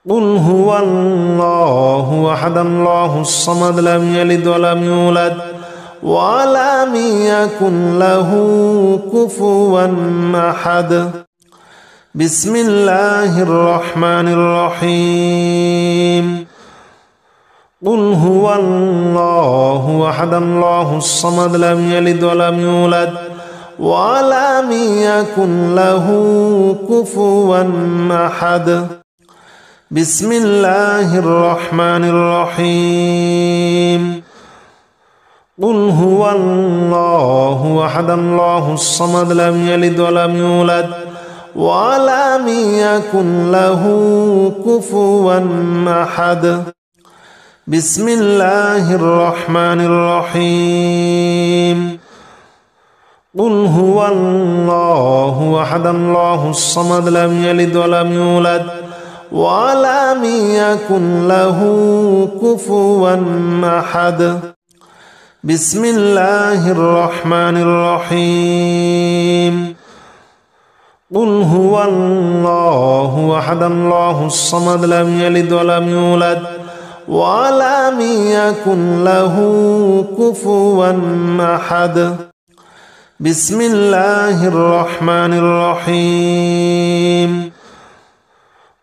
[SPEAKER 1] قل هو الله أحد الله الصمد لم يلد ولم يولد ولم يكن له كفوا أحد بسم الله الرحمن الرحيم قل هو الله أحد الله الصمد لم يلد ولم يولد ولم يكن له كفوا أحد بسم الله الرحمن الرحيم قل هو الله أحد الله الصمد لم يلد ولم يولد ولم يكن له كفوا أحد بسم الله الرحمن الرحيم قل هو الله أحد الله الصمد لم يلد ولم يولد ولم يكن له كفوا أحد بسم الله الرحمن الرحيم قل هو الله أحد الله الصمد لم يلد ولم يولد ولم يكن له كفوا أحد بسم الله الرحمن الرحيم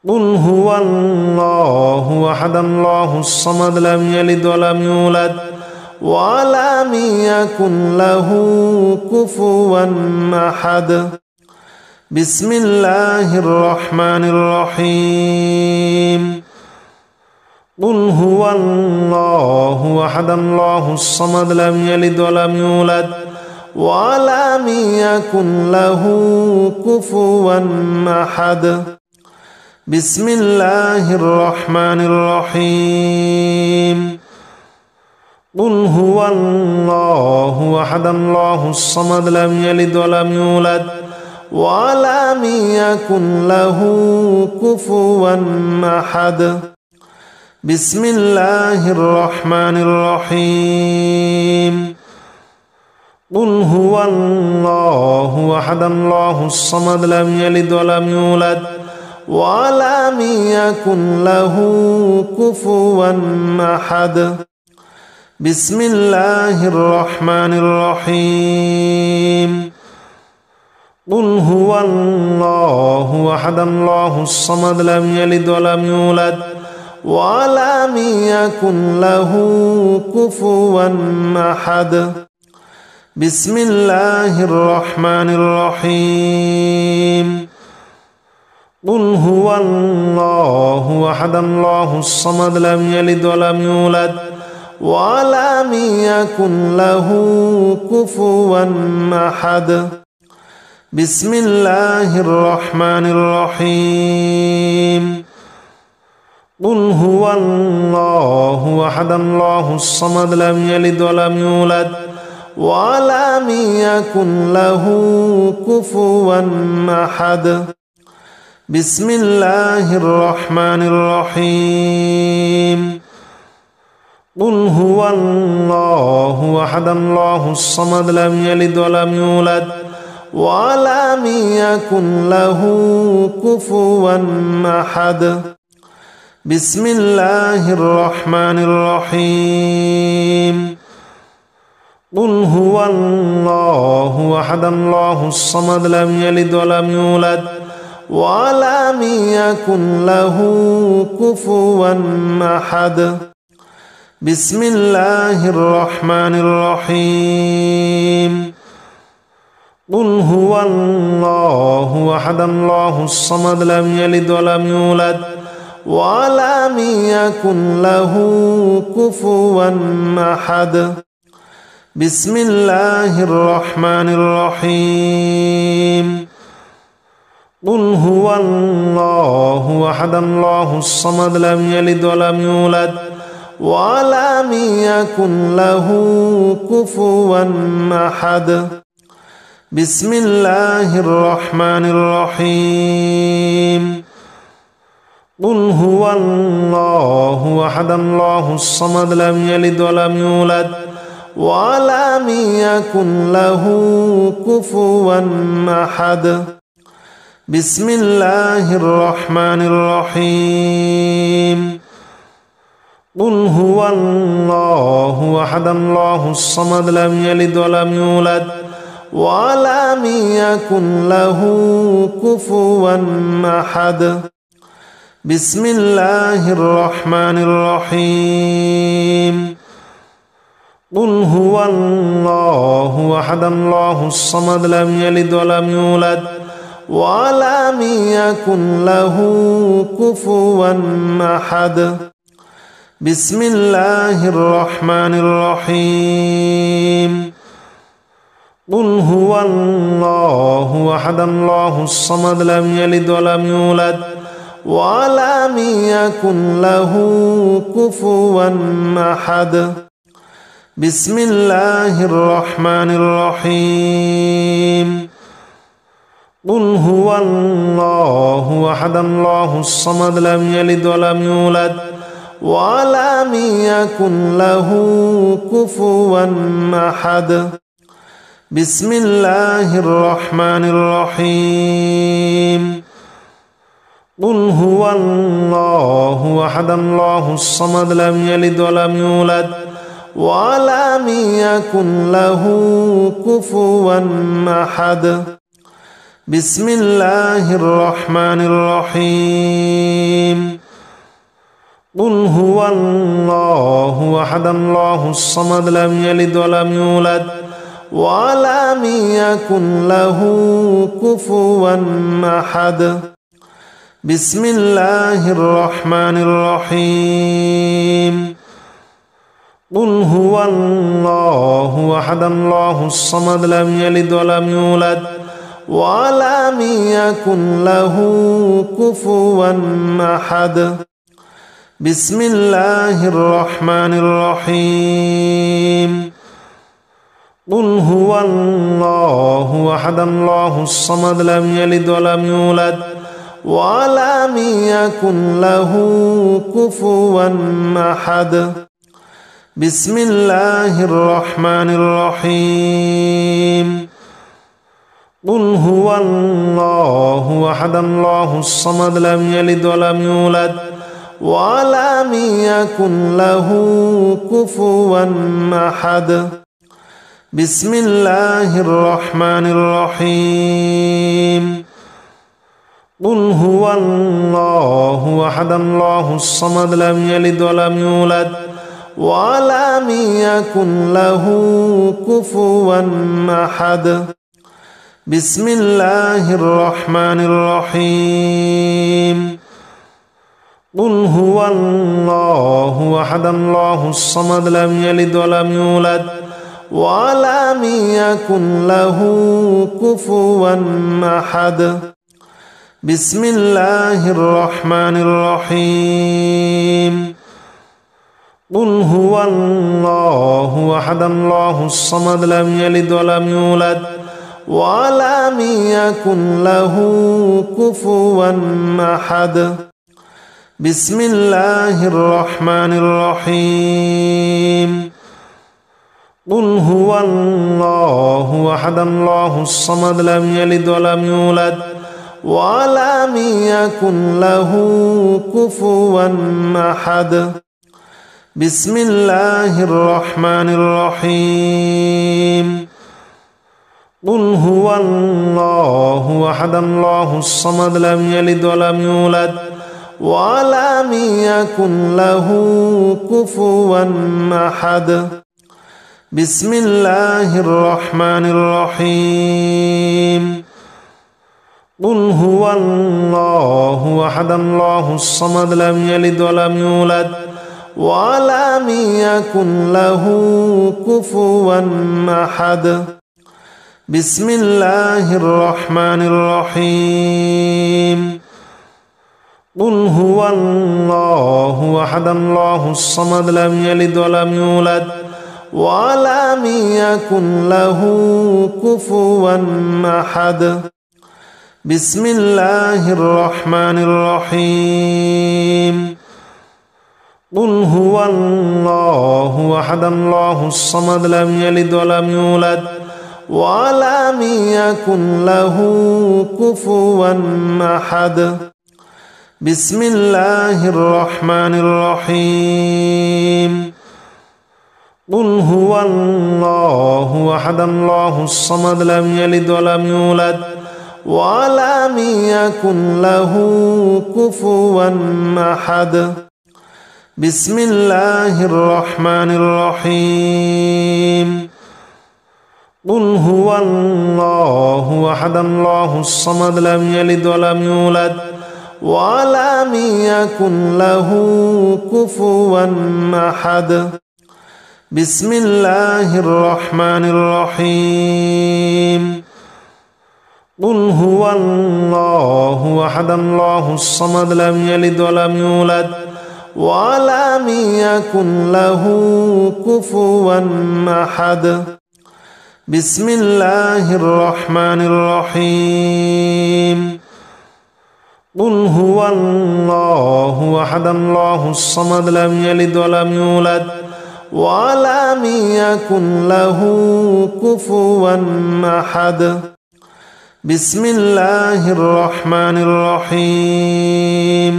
[SPEAKER 1] قل هو الله أحد الله الصمد لم يلد ولم يولد ولم يكن له كفوا أحد بسم الله الرحمن الرحيم قل هو الله أحد الله الصمد لم يلد ولم يولد ولم يكن له كفوا أحد بسم الله الرحمن الرحيم قل هو الله أحد الله الصمد لم يلد ولم يولد ولم يكن له كفوا أحد بسم الله الرحمن الرحيم قل هو الله أحد الله الصمد لم يلد ولم يولد ولم يكن له كفوا أحد بسم الله الرحمن الرحيم قل هو الله أحد الله الصمد لم يلد ولم يولد ولم يكن له كفوا أحد بسم الله الرحمن الرحيم قل هو الله أحد الله الصمد لم يلد ولم يولد ولم يكن له كفوا أحد بسم الله الرحمن الرحيم قل هو الله أحد الله الصمد لم يلد ولم يولد ولم يكن له كفوا أحد بسم الله الرحمن الرحيم قل هو الله أحد الله الصمد لم يلد ولم يولد ولم يكن له كفوا أحد بسم الله الرحمن الرحيم قل هو الله أحد الله الصمد لم يلد ولم يولد ولم يكن له كفوا أحد بسم الله الرحمن الرحيم قل هو الله أحد الله الصمد لم يلد ولم يولد ولم يكن له كفوا أحد بسم الله الرحمن الرحيم قل هو الله أحد الله الصمد لم يلد ولم يولد ولم يكن له كفوا أحد بسم الله الرحمن الرحيم قل هو الله أحد الله الصمد لم يلد ولم يولد ولم يكن له كفوا أحد بسم الله الرحمن الرحيم قل هو الله أحد الله الصمد لم يلد ولم يولد ولم يكن له كفوا أحد بسم الله الرحمن الرحيم قل هو الله أحد الله الصمد لم يلد ولم يولد ولم يكن له كفوا أحد بسم الله الرحمن الرحيم قل هو الله أحد الله الصمد لم يلد ولم يولد ولم يكن له كفوا أحد بسم الله الرحمن الرحيم قل هو الله أحد الله الصمد لم يلد ولم يولد ولم يكن له كفوا أحد بسم الله الرحمن الرحيم قل هو الله أحد الله الصمد لم يلد ولم يولد ولم يكن له كفوا أحد بسم الله الرحمن الرحيم قل هو الله أحد الله الصمد لم يلد ولم يولد ولم يكن له كفوا أحد بسم الله الرحمن الرحيم قل هو الله أحد الله الصمد لم يلد ولم يولد ولم يكن له كفوا أحد بسم الله الرحمن الرحيم قل هو الله أحد الله الصمد لم يلد ولم يولد ولم يكن له كفوا أحد بسم الله الرحمن الرحيم قل هو الله أحد الله الصمد لم يلد ولم يولد ولم يكن له كفوا أحد بسم الله الرحمن الرحيم قل هو الله أحد الله الصمد لم يلد ولم يولد ولم يكن له كفوا أحد بسم الله الرحمن الرحيم قل هو الله أحد الله الصمد لم يلد ولم يولد ولم يكن له كفوا أحد بسم الله الرحمن الرحيم قل هو الله أحد الله الصمد لم يلد ولم يولد ولم يكن له كفوا أحد بسم الله الرحمن الرحيم قل هو الله أحد الله الصمد لم يلد ولم يولد ولم يكن له كفوا أحد بسم الله الرحمن الرحيم قل هو الله أحد الله الصمد لم يلد ولم يولد ولم يكن له كفوا أحد بسم الله الرحمن الرحيم قل هو الله أحد الله الصمد لم يلد ولم يولد ولم يكن له كفوا أحد بسم الله الرحمن الرحيم قل هو الله أحد الله الصمد لم يلد ولم يولد ولم يكن له كفوا أحد. بسم الله الرحمن الرحيم. قل هو الله أحد الله الصمد لم يلد ولم يولد ولم يكن له كفوا أحد. بسم الله الرحمن الرحيم. قل هو الله أحد الله الصمد لم يلد ولم يولد ولم يكن له كفوا أحد. بسم الله الرحمن الرحيم. قل هو الله أحد الله الصمد لم يلد ولم يولد ولم يكن له كفوا أحد. بسم الله الرحمن الرحيم. قل هو الله أحد الله الصمد لم يلد ولم يولد ولم يكن له كفوا أحد. بسم الله الرحمن الرحيم. قل هو الله أحد الله الصمد لم يلد ولم يولد ولم يكن له كفوا أحد. بسم الله الرحمن الرحيم.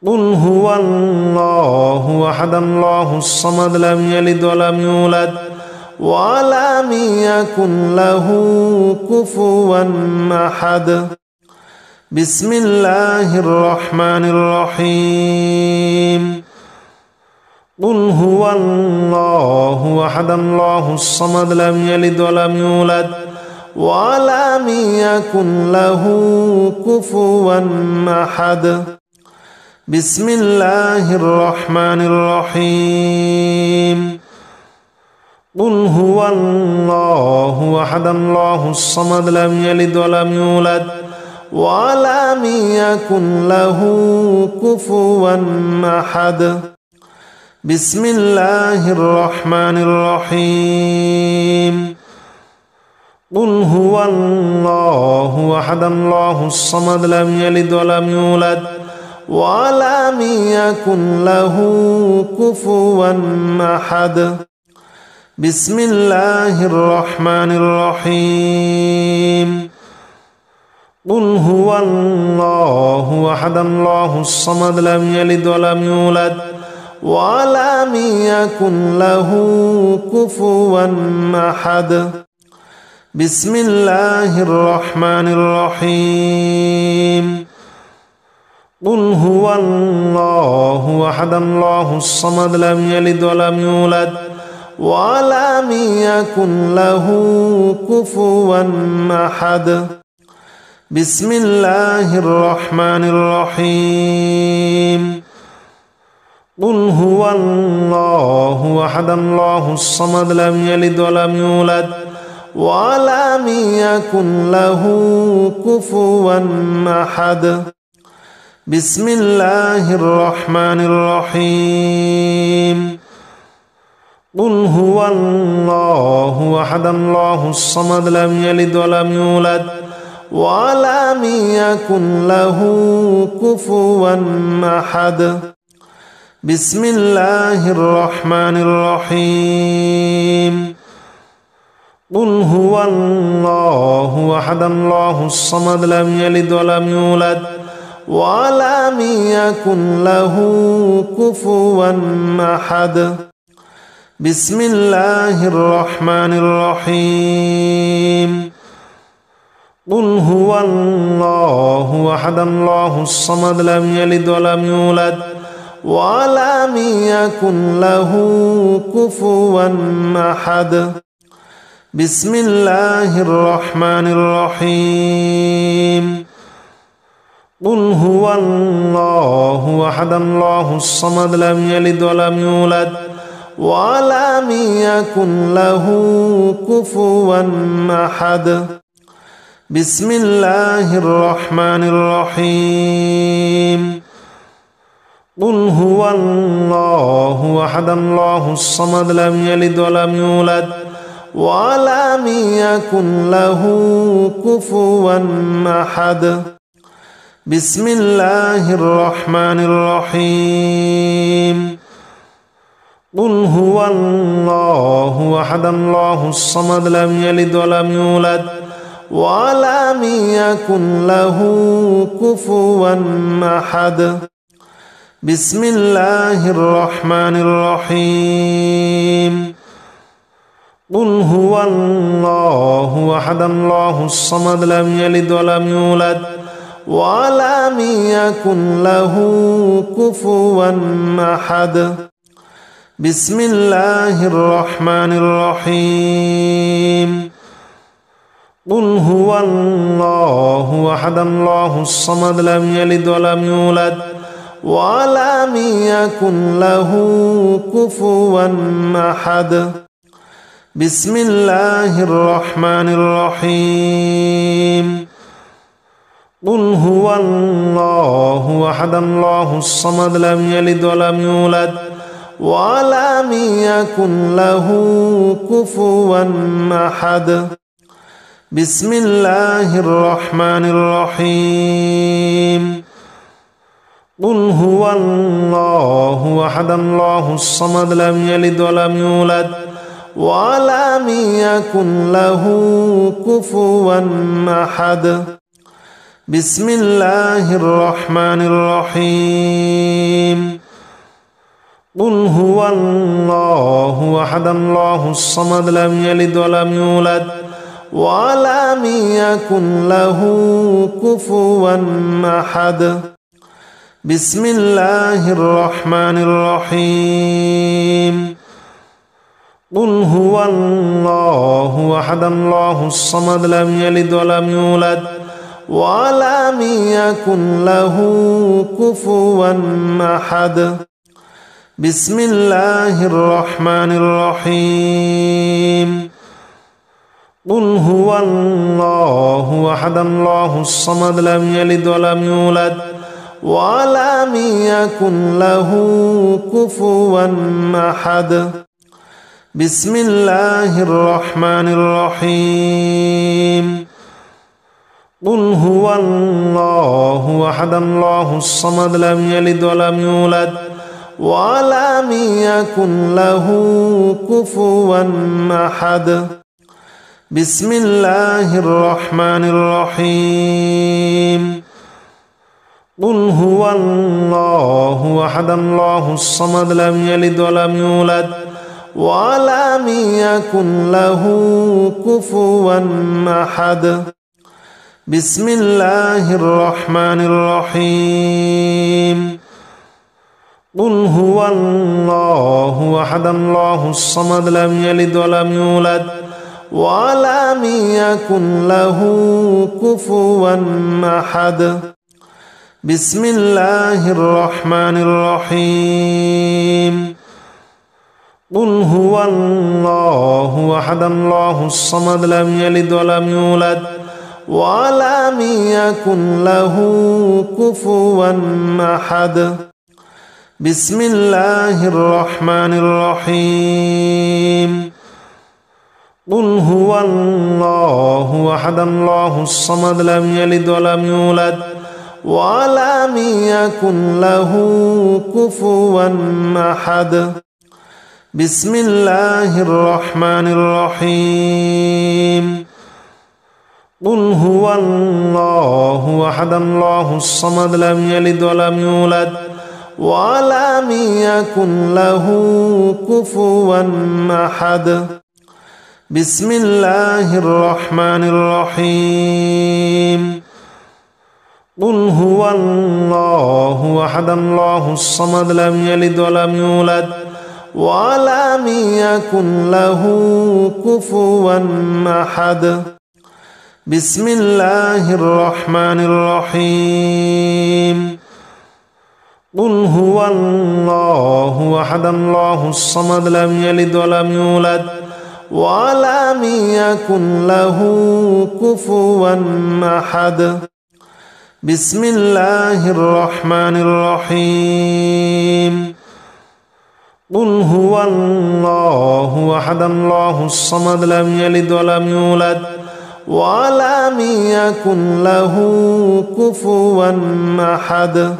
[SPEAKER 1] قل هو الله أحد الله الصمد لم يلد ولم يولد ولم يكن له كفوا أحد. بسم الله الرحمن الرحيم. قل هو الله أحد الله الصمد لم يلد ولم يولد ولم يكن له كفوا أحد. بسم الله الرحمن الرحيم. قل هو الله أحد الله الصمد لم يلد ولم يولد ولم يكن له كفوا أحد. بسم الله الرحمن الرحيم. قل هو الله أحد الله الصمد لم يلد ولم يولد ولم يكن له كفوا أحد. بسم الله الرحمن الرحيم. قل هو الله أحد الله الصمد لم يلد ولم يولد ولم يكن له كفوا أحد. بسم الله الرحمن الرحيم. قل هو الله أحد الله الصمد لم يلد ولم يولد ولم يكن له كفوا أحد. بسم الله الرحمن الرحيم. قل هو الله أحد الله الصمد لم يلد ولم يولد ولم يكن له كفوا أحد. بسم الله الرحمن الرحيم. قل هو الله أحد الله الصمد لم يلد ولم يولد ولم يكن له كفوا أحد. بسم الله الرحمن الرحيم. قل هو الله أحد الله الصمد لم يلد ولم يولد ولم يكن له كفوا أحد. بسم الله الرحمن الرحيم. قل هو الله أحد الله الصمد لم يلد ولم يولد ولم يكن له كفوا أحد. بسم الله الرحمن الرحيم. قل هو الله أحد الله الصمد لم يلد ولم يولد ولم يكن له كفوا أحد. بسم الله الرحمن الرحيم. قل هو الله أحد الله الصمد لم يلد ولم يولد ولم يكن له كفوا أحد بسم الله الرحمن الرحيم قل هو الله أحد الله الصمد لم يلد ولم يولد ولم يكن له كفوا أحد بسم الله الرحمن الرحيم قل هو الله أحد الله الصمد لم يلد ولم يولد ولم يكن له كفوا أحد بسم الله الرحمن الرحيم قل هو الله أحد الله الصمد لم يلد ولم يولد ولم يكن له كفوا أحد بسم الله الرحمن الرحيم قل هو الله أحد الله الصمد لم يلد ولم يولد ولم يكن له كفوا أحد بسم الله الرحمن الرحيم قل هو الله أحد الله الصمد لم يلد ولم يولد ولم يكن له كفوا أحد بسم الله الرحمن الرحيم قل هو الله أحد الله الصمد لم يلد ولم يولد ولم يكن له كفوا أحد بسم الله الرحمن الرحيم قل هو الله أحد الله الصمد لم يلد ولم يولد ولم يكن له كفوا أحد بسم الله الرحمن الرحيم قل هو الله أحد الله الصمد لم يلد ولم يولد ولم يكن له كفوا أحد بسم الله الرحمن الرحيم قل هو الله أحد الله الصمد لم يلد ولم يولد ولم يكن له كفوا أحد بسم الله الرحمن الرحيم قل هو الله أحد الله الصمد لم يلد ولم يولد ولم يكن له كفوا أحد بسم الله الرحمن الرحيم قل هو الله أحد الله الصمد لم يلد ولم يولد ولم يكن له كفوا أحد بسم الله الرحمن الرحيم قل هو الله أحد الله الصمد لم يلد ولم يولد ولم يكن له كفوا أحد بسم الله الرحمن الرحيم قل هو الله أحد الله الصمد لم يلد ولم يولد ولم يكن له كفوا أحد بسم الله الرحمن الرحيم قل هو الله أحد الله الصمد لم يلد ولم يولد ولم يكن له كفوا أحد بسم الله الرحمن الرحيم قل هو الله أحد الله الصمد لم يلد ولم يولد ولم يكن له كفوا أحد بسم الله الرحمن الرحيم قل هو الله أحد الله الصمد لم يلد ولم يولد ولم يكن له كفوا أحد بسم الله الرحمن الرحيم قل هو الله أحد الله الصمد لم يلد ولم يولد ولم يكن له كفوا أحد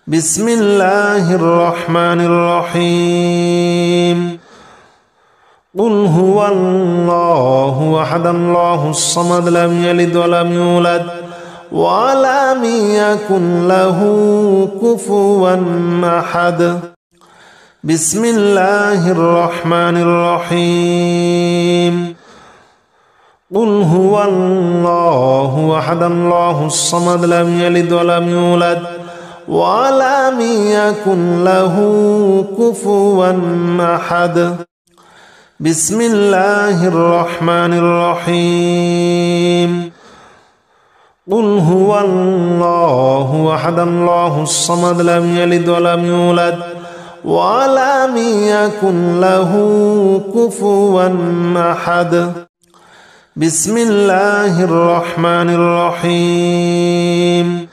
[SPEAKER 1] بسم الله الرحمن الرحيم قل هو الله أحد الله الصمد لم يلد ولم يولد ولم يكن له كفوا أحد بسم الله الرحمن الرحيم قل هو الله أحد الله الصمد لم يلد ولم يولد ولم يكن له كفوا أحد بسم الله الرحمن الرحيم قل هو الله أحد الله الصمد لم يلد ولم يولد ولم يكن له كفوا أحد بسم الله الرحمن الرحيم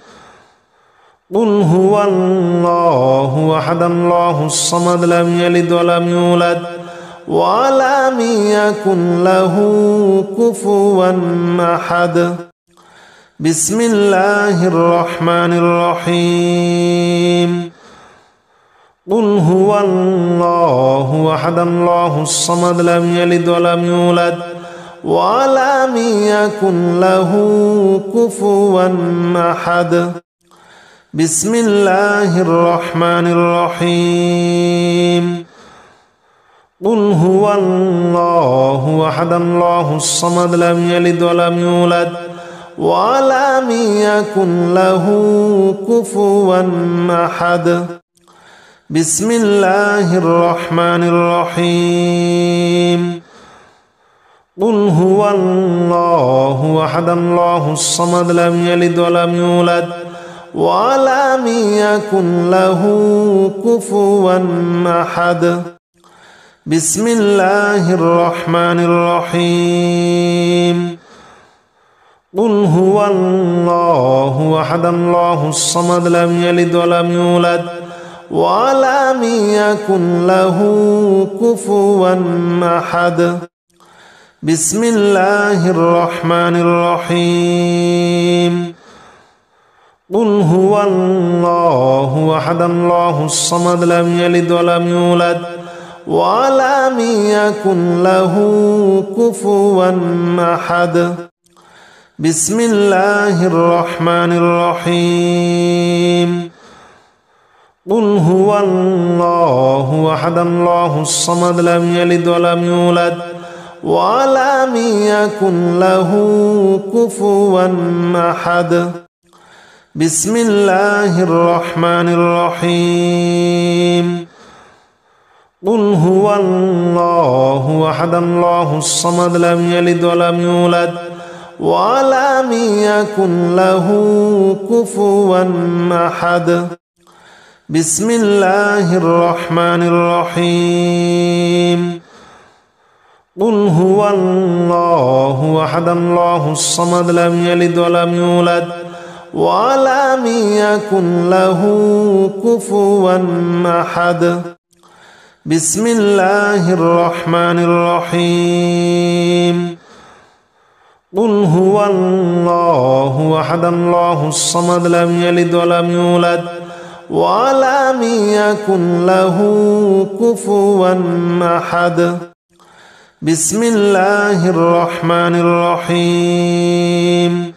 [SPEAKER 1] قل هو الله أحد الله الصمد لم يلد ولم يولد ولم يكن له كفوا أحد بسم الله الرحمن الرحيم قل هو الله أحد الله الصمد لم يلد ولم يولد ولم يكن له كفوا أحد بسم الله الرحمن الرحيم قل هو الله أحد الله الصمد لم يلد ولم يولد ولم يكن له كفوا أحد بسم الله الرحمن الرحيم قل هو الله أحد الله الصمد لم يلد ولم يولد ولم يكن له كفوا أحد بسم الله الرحمن الرحيم قل هو الله أحد الله الصمد لم يلد ولم يولد ولم يكن له كفوا أحد بسم الله الرحمن الرحيم قل هو الله أحد الله الصمد لم يلد ولم يولد ولم يكن له كفوا أحد بسم الله الرحمن الرحيم قل هو الله أحد الله الصمد لم يلد ولم يولد ولم يكن له كفوا أحد بسم الله الرحمن الرحيم قل هو الله أحد الله الصمد لم يلد ولم يولد ولم يكن له كفوا أحد بسم الله الرحمن الرحيم قل هو الله أحد الله الصمد لم يلد ولم يولد ولم يكن له كفوا أحد بسم الله الرحمن الرحيم قل هو الله أحد الله الصمد لم يلد ولم يولد ولم يكن له كفوا أحد بسم الله الرحمن الرحيم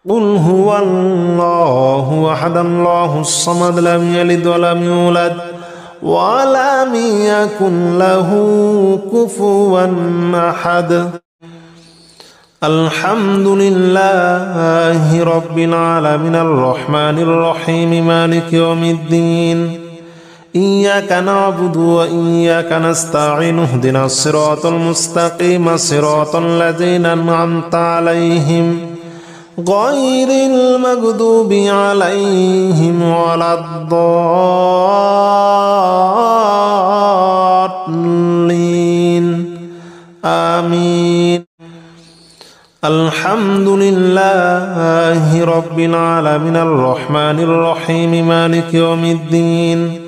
[SPEAKER 1] قل هو الله أحد الله الصمد لم يلد ولم يولد ولم يكن له كفوا أحد الحمد لله رب العالمين الرحمن الرحيم مالك يوم الدين إياك نعبد وإياك نستعين اهدنا الصراط المستقيم صراط الذين أنعمت عليهم غير المغضوب عليهم ولا الضالين آمين الحمد لله رب العالمين الرحمن الرحيم مالك يوم الدين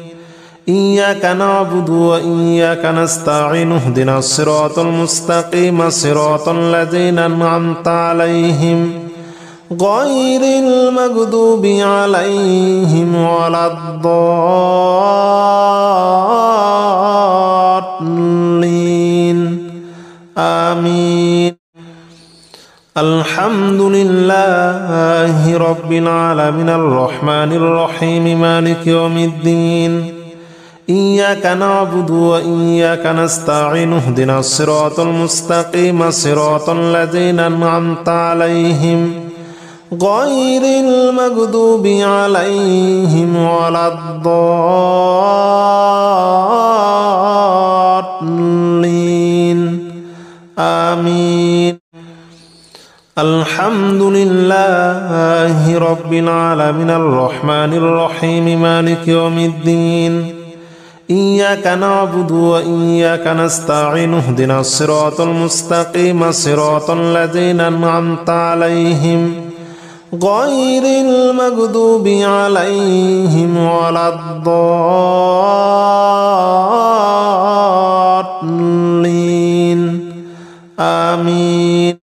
[SPEAKER 1] إياك نعبد وإياك نستعين اهدنا الصراط المستقيم صراط الذين أنعمت عليهم غير المغضوب عليهم ولا الضالين آمين. الحمد لله رب العالمين الرحمن الرحيم مالك يوم الدين إياك نعبد وإياك نستعين اهدنا الصراط المستقيم صراط الذين أنعمت عليهم غير المغضوب عليهم ولا الضالين آمين. الحمد لله رب العالمين الرحمن الرحيم مالك يوم الدين إياك نعبد وإياك نستعين اهدنا الصراط المستقيم صراط الذين أنعمت عليهم غير المغضوب عليهم ولا الضالين آمين.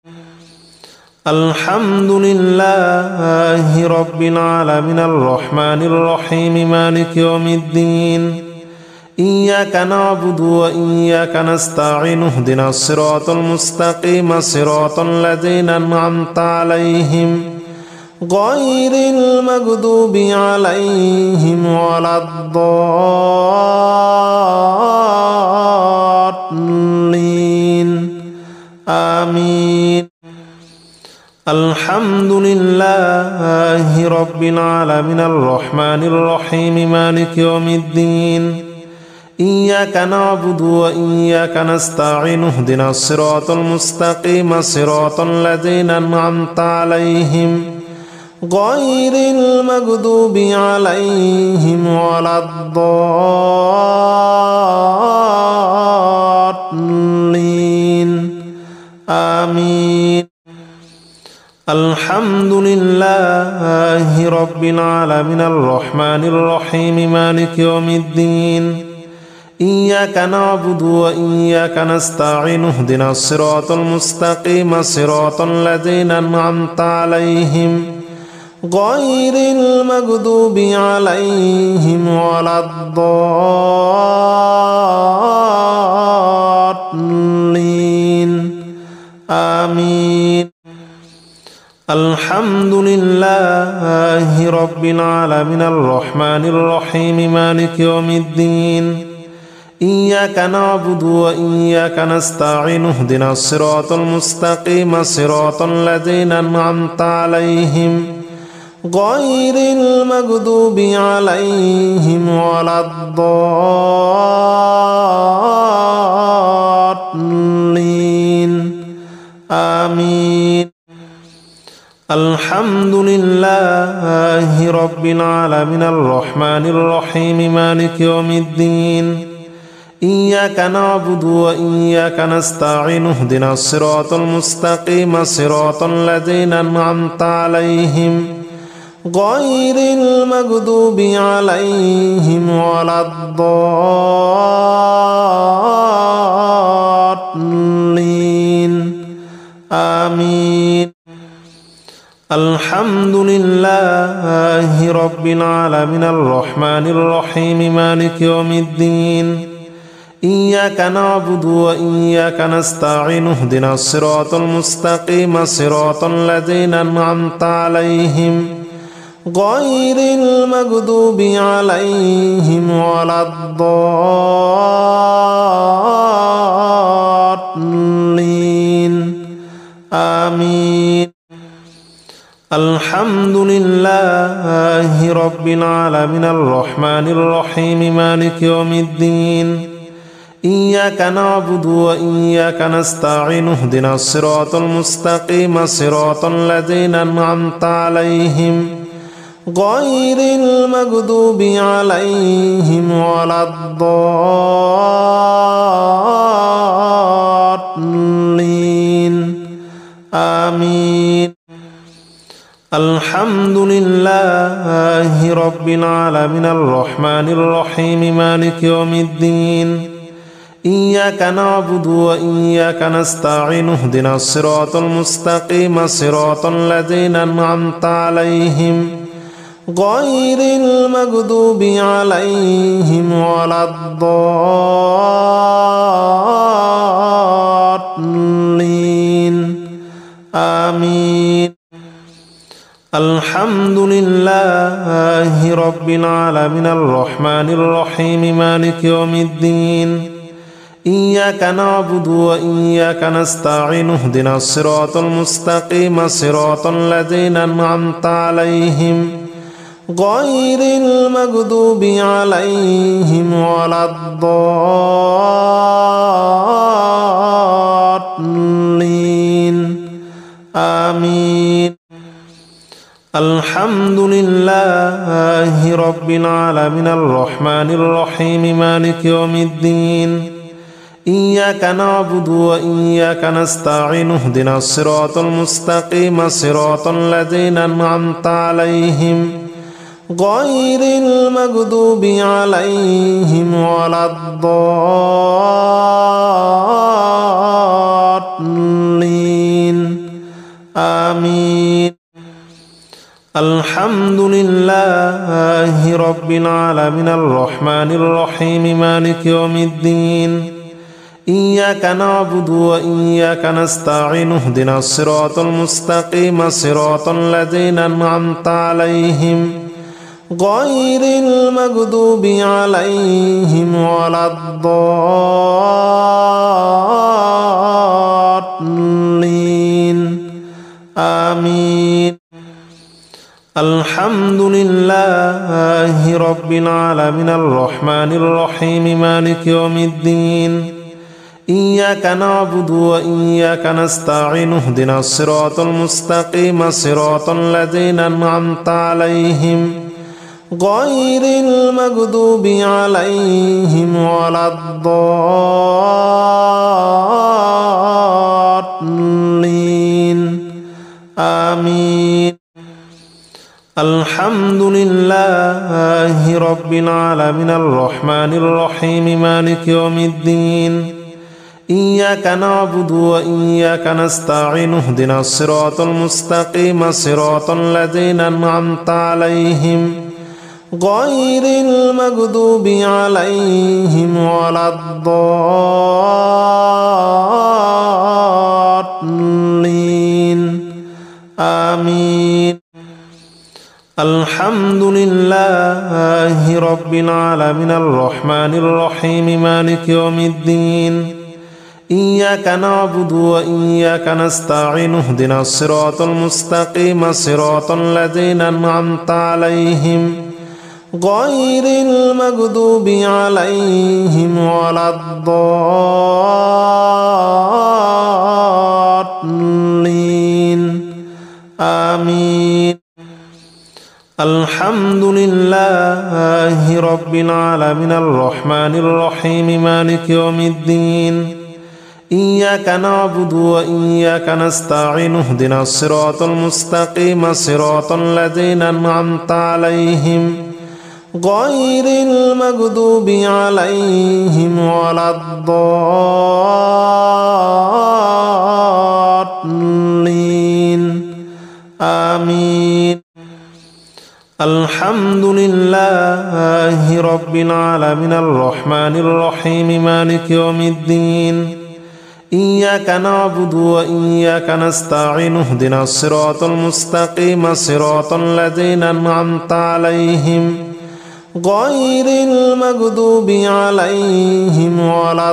[SPEAKER 1] الحمد لله رب العالمين الرحمن الرحيم مالك يوم الدين إياك نعبد وإياك نستعين اهدنا الصراط المستقيم صراط الذين أنعمت عليهم غير المغضوب عليهم ولا الضالين آمين. الحمد لله رب العالمين الرحمن الرحيم مالك يوم الدين إياك نعبد وإياك نستعين اهدنا الصراط المستقيم صراط الذين أنعمت عليهم غير المغضوب عليهم ولا الضالين آمين. الحمد لله رب العالمين الرحمن الرحيم مالك يوم الدين إياك نعبد وإياك نستعين اهدنا الصراط المستقيم صراط الذين أنعمت عليهم غير المغضوب عليهم ولا الضالين آمين. الحمد لله رب العالمين الرحمن الرحيم مالك يوم الدين إياك نعبد وإياك نستعين اهدنا الصراط المستقيم صراط الذين أنعمت عليهم غير المغضوب عليهم ولا الضالين آمين. الحمد لله رب العالمين الرحمن الرحيم مالك يوم الدين إياك نعبد وإياك نستعين اهدنا الصراط المستقيم صراط الذين أنعمت عليهم غير المغضوب عليهم ولا الضالين آمين. الحمد لله رب العالمين الرحمن الرحيم مالك يوم الدين إياك نعبد وإياك نستعين اهدنا الصراط المستقيم صراط الذين أنعمت عليهم غير المغضوب عليهم ولا الضالين آمين. الحمد لله رب العالمين الرحمن الرحيم مالك يوم الدين إياك نعبد وإياك نستعين اهدنا الصراط المستقيم صراط الذين أنعمت عليهم غير المغضوب عليهم ولا الضالين آمين. آمين. الحمد لله رب العالمين الرحمن الرحيم مالك يوم الدين إياك نعبد وإياك نستعين اهدنا الصراط المستقيم صراط الذين أنعمت عليهم غير المغضوب عليهم ولا الضالين آمين. الحمد لله رب العالمين الرحمن الرحيم مالك يوم الدين إياك نعبد وإياك نستعين اهدنا الصراط المستقيم صراط الذين أنعمت عليهم غير المغضوب عليهم ولا الضالين آمين. الحمد لله رب العالمين الرحمن الرحيم مالك يوم الدين إياك نعبد وإياك نستعين اهدنا الصراط المستقيم صراط الذين أنعمت عليهم غير المغضوب عليهم ولا الضالين آمين. الحمد لله رب العالمين الرحمن الرحيم مالك يوم الدين إياك نعبد وإياك نستعين اهدنا الصراط المستقيم صراط الذين أنعمت عليهم غير المغضوب عليهم ولا الضالين آمين. الحمد لله رب العالمين الرحمن الرحيم مالك يوم الدين إياك نعبد وإياك نستعين اهدنا الصراط المستقيم صراط الذين أنعمت عليهم غير المغضوب عليهم ولا الضالين آمين. الحمد لله رب العالمين الرحمن الرحيم مالك يوم الدين إياك نعبد وإياك نستعين اهدنا الصراط المستقيم صراط الذين أنعمت عليهم غير المغضوب عليهم ولا الضالين آمين. الحمد لله رب العالمين الرحمن الرحيم مالك يوم الدين إياك نعبد وإياك نستعين اهدنا الصراط المستقيم صراط الذين أنعمت عليهم غير المغضوب عليهم ولا الضالين آمين. الحمد لله رب العالمين الرحمن الرحيم مالك يوم الدين إياك نعبد وإياك نستعين اهدنا الصراط المستقيم صراط الذين أنعمت عليهم غير المغضوب عليهم ولا الضالين آمين. الحمد لله رب العالمين الرحمن الرحيم مالك يوم الدين إياك نعبد وإياك نستعين اهدنا الصراط المستقيم صراط الذين أنعمت عليهم غير المغضوب عليهم ولا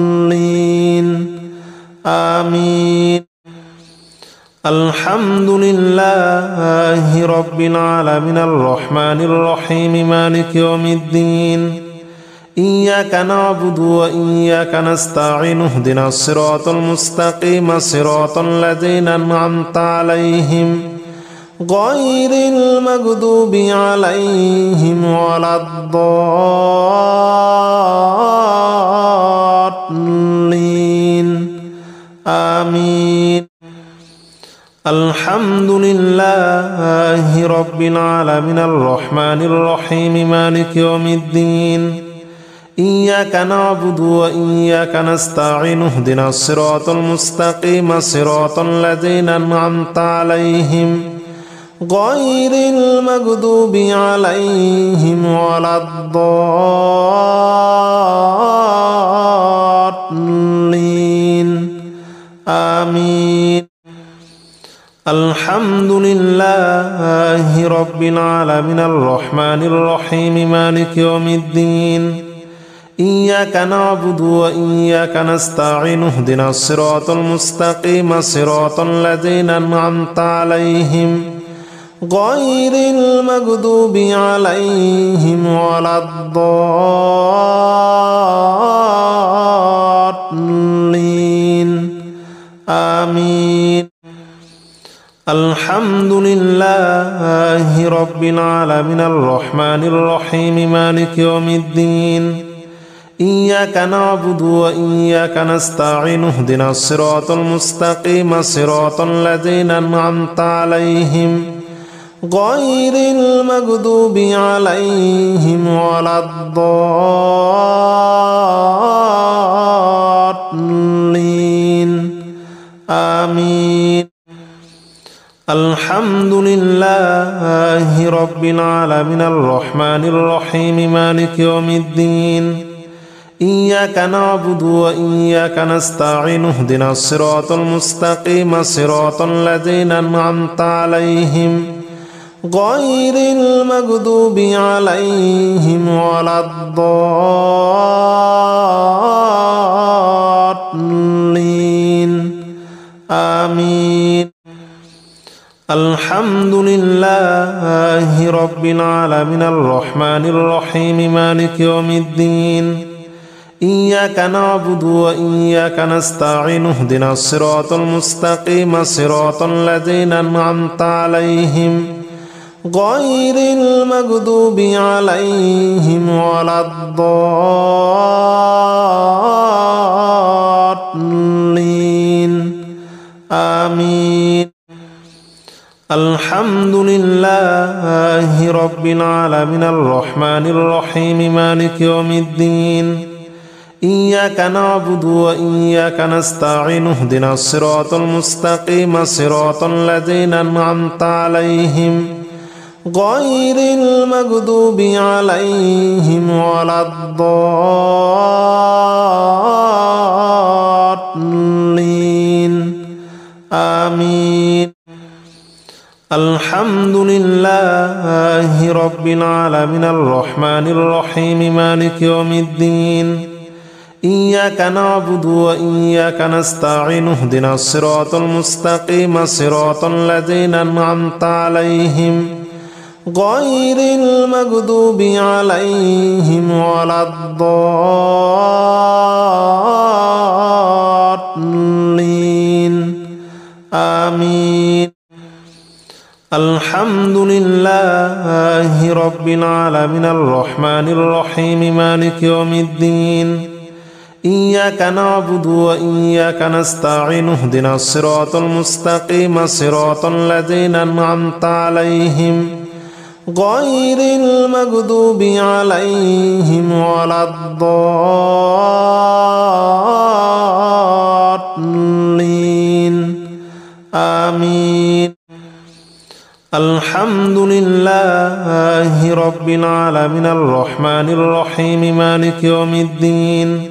[SPEAKER 1] الضالين آمين. الحمد لله رب العالمين الرحمن الرحيم مالك يوم الدين إياك نعبد وإياك نستعين اهدنا الصراط المستقيم صراط الذين أنعمت عليهم غير المغضوب عليهم ولا الضالين آمين. الحمد لله رب العالمين الرحمن الرحيم مالك يوم الدين إياك نعبد وإياك نستعين اهدنا الصراط المستقيم صراط الذين أنعمت عليهم غير المغضوب عليهم ولا الضالين آمين. الحمد لله رب العالمين الرحمن الرحيم مالك يوم الدين إياك نعبد وإياك نستعين اهدنا الصراط المستقيم صراط الذين أنعمت عليهم غير المغضوب عليهم ولا الضالين آمين. الحمد لله رب العالمين الرحمن الرحيم مالك يوم الدين إياك نعبد وإياك نستعين اهدنا الصراط المستقيم صراط الذين أنعمت عليهم غير المغضوب عليهم ولا الضالين آمين. الحمد لله رب العالمين الرحمن الرحيم مالك يوم الدين إياك نعبد وإياك نستعين اهدنا الصراط المستقيم صراط الذين أنعمت عليهم غير المغضوب عليهم ولا الضالين آمين. الحمد لله رب العالمين الرحمن الرحيم مالك يوم الدين إياك نعبد وإياك نستعين اهدنا الصراط المستقيم صراط الذين أنعمت عليهم غير المغضوب عليهم ولا الضالين آمين. الحمد لله رب العالمين الرحمن الرحيم مالك يوم الدين إياك نعبد وإياك نستعين اهدنا الصراط المستقيم صراط الذين أنعمت عليهم غير المغضوب عليهم ولا الضالين آمين. الحمد لله رب العالمين الرحمن الرحيم مالك يوم الدين إياك نعبد وإياك نستعين اهدنا الصراط المستقيم صراط الذين أنعمت عليهم غير المغضوب عليهم ولا الضالين آمين. الحمد لله رب العالمين الرحمن الرحيم مالك يوم الدين إياك نعبد وإياك نستعين اهدنا الصراط المستقيم صراط الذين أنعمت عليهم غير المغضوب عليهم ولا الضالين آمين. الحمد لله رب العالمين الرحمن الرحيم مالك يوم الدين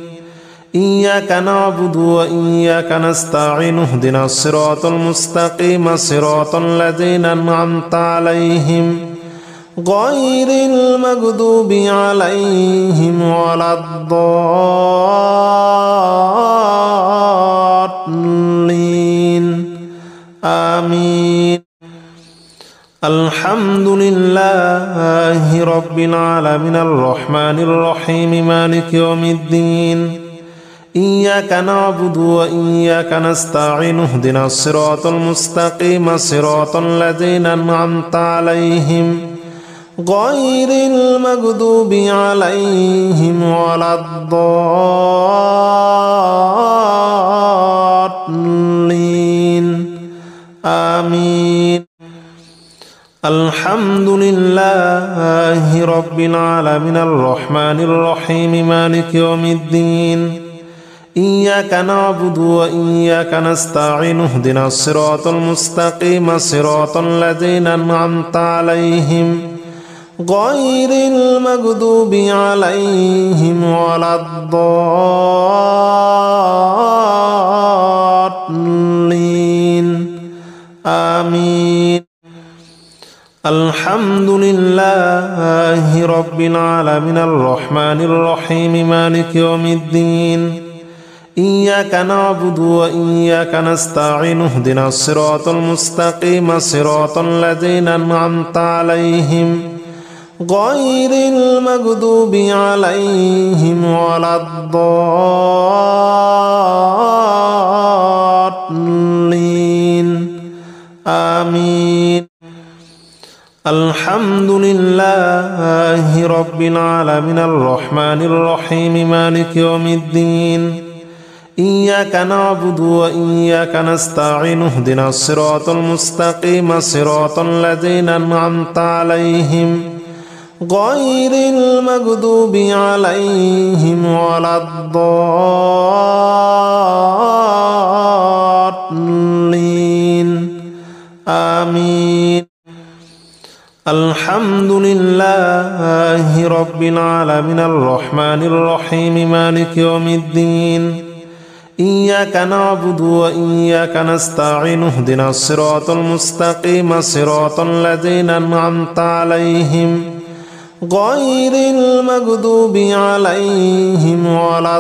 [SPEAKER 1] إياك نعبد وإياك نستعين اهدنا الصراط المستقيم صراط الذين أنعمت عليهم غير المغضوب عليهم ولا الضالين آمين. الحمد لله رب العالمين الرحمن الرحيم مالك يوم الدين إياك نعبد وإياك نستعين اهدنا الصراط المستقيم صراط الذين أنعمت عليهم غير المغضوب عليهم ولا الضالين آمين. الحمد لله رب العالمين الرحمن الرحيم مالك يوم الدين إياك نعبد وإياك نستعين اهدنا الصراط المستقيم صراط الذين أنعمت عليهم غير المغضوب عليهم ولا الضالين آمين. الحمد لله رب العالمين الرحمن الرحيم مالك يوم الدين إياك نعبد وإياك نستعين اهدنا الصراط المستقيم صراط الذين أنعمت عليهم غير المغضوب عليهم ولا الضالين آمين. الحمد لله رب العالمين الرحمن الرحيم مالك يوم الدين إياك نعبد وإياك نستعين اهدنا الصراط المستقيم صراط الذين أنعمت عليهم غير المغضوب عليهم ولا الضالين آمين. الحمد لله رب العالمين الرحمن الرحيم مالك يوم الدين إياك نعبد وإياك نستعين اهدنا الصراط المستقيم صراط الذين أنعمت عليهم غير المغضوب عليهم ولا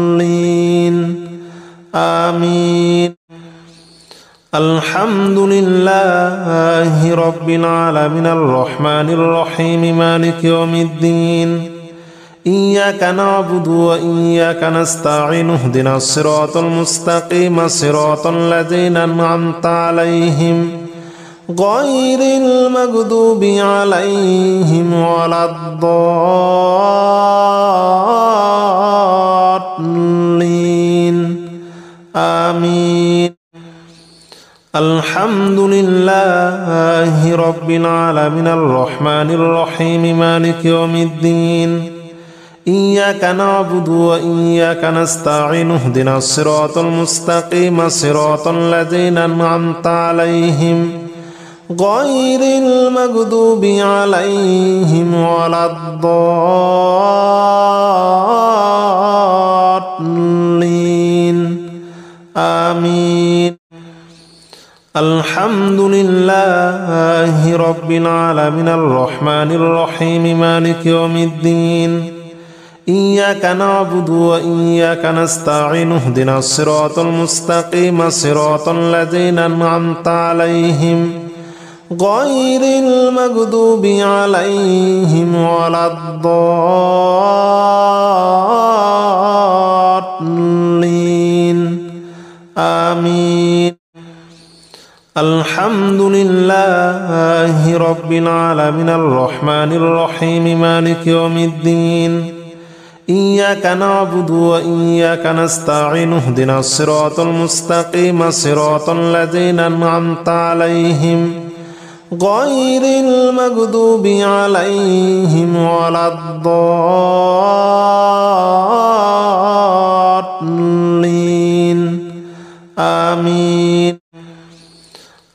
[SPEAKER 1] الضالين آمين. الحمد لله رب العالمين الرحمن الرحيم مالك يوم الدين إياك نعبد وإياك نستعين اهدنا الصراط المستقيم صراط الذين أنعمت عليهم غير المغضوب عليهم ولا الضالين آمين. الحمد لله رب العالمين الرحمن الرحيم مالك يوم الدين إياك نعبد وإياك نستعين اهدنا الصراط المستقيم صراط الذين أنعمت عليهم غير المغضوب عليهم ولا الضالين آمين. الحمد لله رب العالمين الرحمن الرحيم مالك يوم الدين إياك نعبد وإياك نستعين اهدنا الصراط المستقيم صراط الذين أنعمت عليهم غير المغضوب عليهم ولا الضالين آمين. الحمد لله رب العالمين الرحمن الرحيم مالك يوم الدين إياك نعبد وإياك نستعين اهدنا الصراط المستقيم صراط الذين أنعمت عليهم غير المغضوب عليهم ولا الضالين آمين.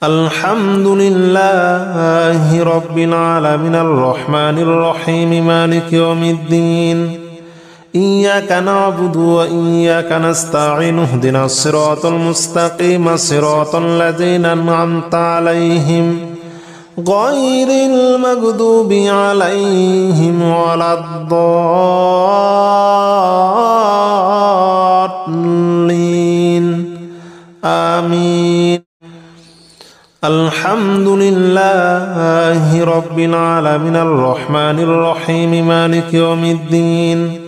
[SPEAKER 1] الحمد لله رب العالمين الرحمن الرحيم مالك يوم الدين إياك نعبد وإياك نستعين اهدنا الصراط المستقيم صراط الذين أنعمت عليهم غير المغضوب عليهم ولا الضالين آمين. الحمد لله رب العالمين الرحمن الرحيم مالك يوم الدين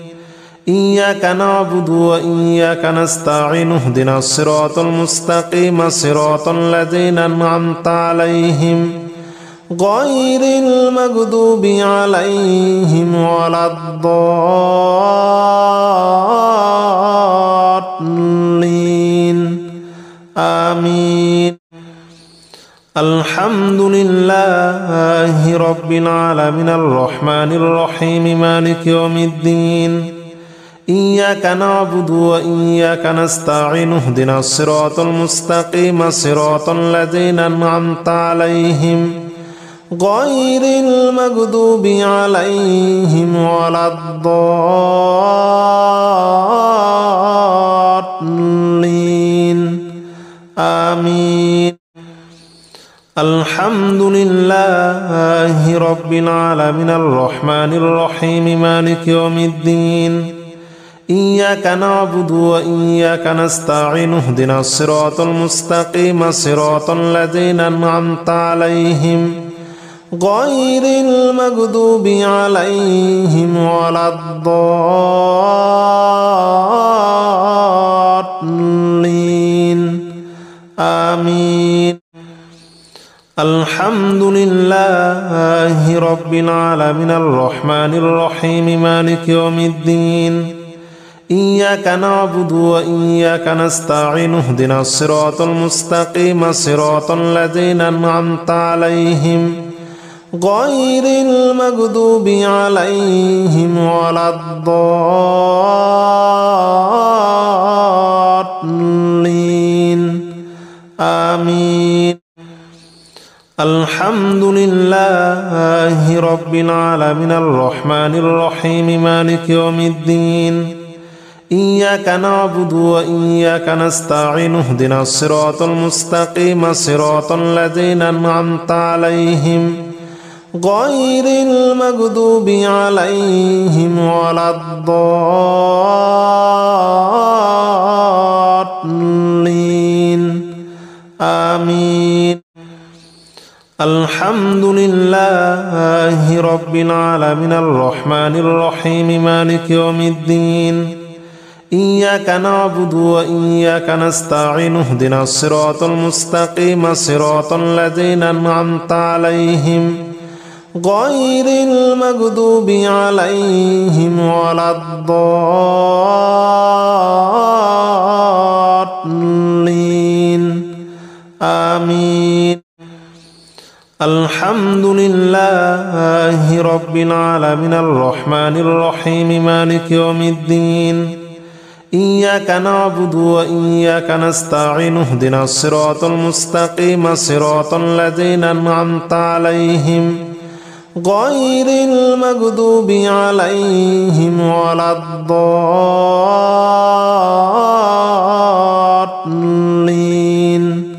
[SPEAKER 1] إياك نعبد وإياك نستعين اهدنا الصراط المستقيم صراط الذين أنعمت عليهم غير المغضوب عليهم ولا الضالين الحمد لله رب العالمين الرحمن الرحيم مالك يوم الدين إياك نعبد وإياك نستعين اهدنا الصراط المستقيم صراط الذين أنعمت عليهم غير المغضوب عليهم ولا الضالين آمين. الحمد لله رب العالمين الرحمن الرحيم مالك يوم الدين إياك نعبد وإياك نستعين اهدنا الصراط المستقيم صراط الذين أنعمت عليهم غير المغضوب عليهم ولا الضالين آمين. الحمد لله رب العالمين الرحمن الرحيم مالك يوم الدين إياك نعبد وإياك نستعين اهدنا الصراط المستقيم صراط الذين أنعمت عليهم غير المغضوب عليهم ولا الضالين آمين. الحمد لله رب العالمين الرحمن الرحيم مالك يوم الدين إياك نعبد وإياك نستعين اهدنا الصراط المستقيم صراط الذين أنعمت عليهم غير المغضوب عليهم ولا الضالين آمين. الحمد لله رب العالمين الرحمن الرحيم مالك يوم الدين إياك نعبد وإياك نستعين اهدنا الصراط المستقيم صراط الذين أنعمت عليهم غير المغضوب عليهم ولا الضالين آمين. الحمد لله رب العالمين الرحمن الرحيم مالك يوم الدين إياك نعبد وإياك نستعين اهدنا الصراط المستقيم صراط الذين أنعمت عليهم غير المغضوب عليهم ولا الضالين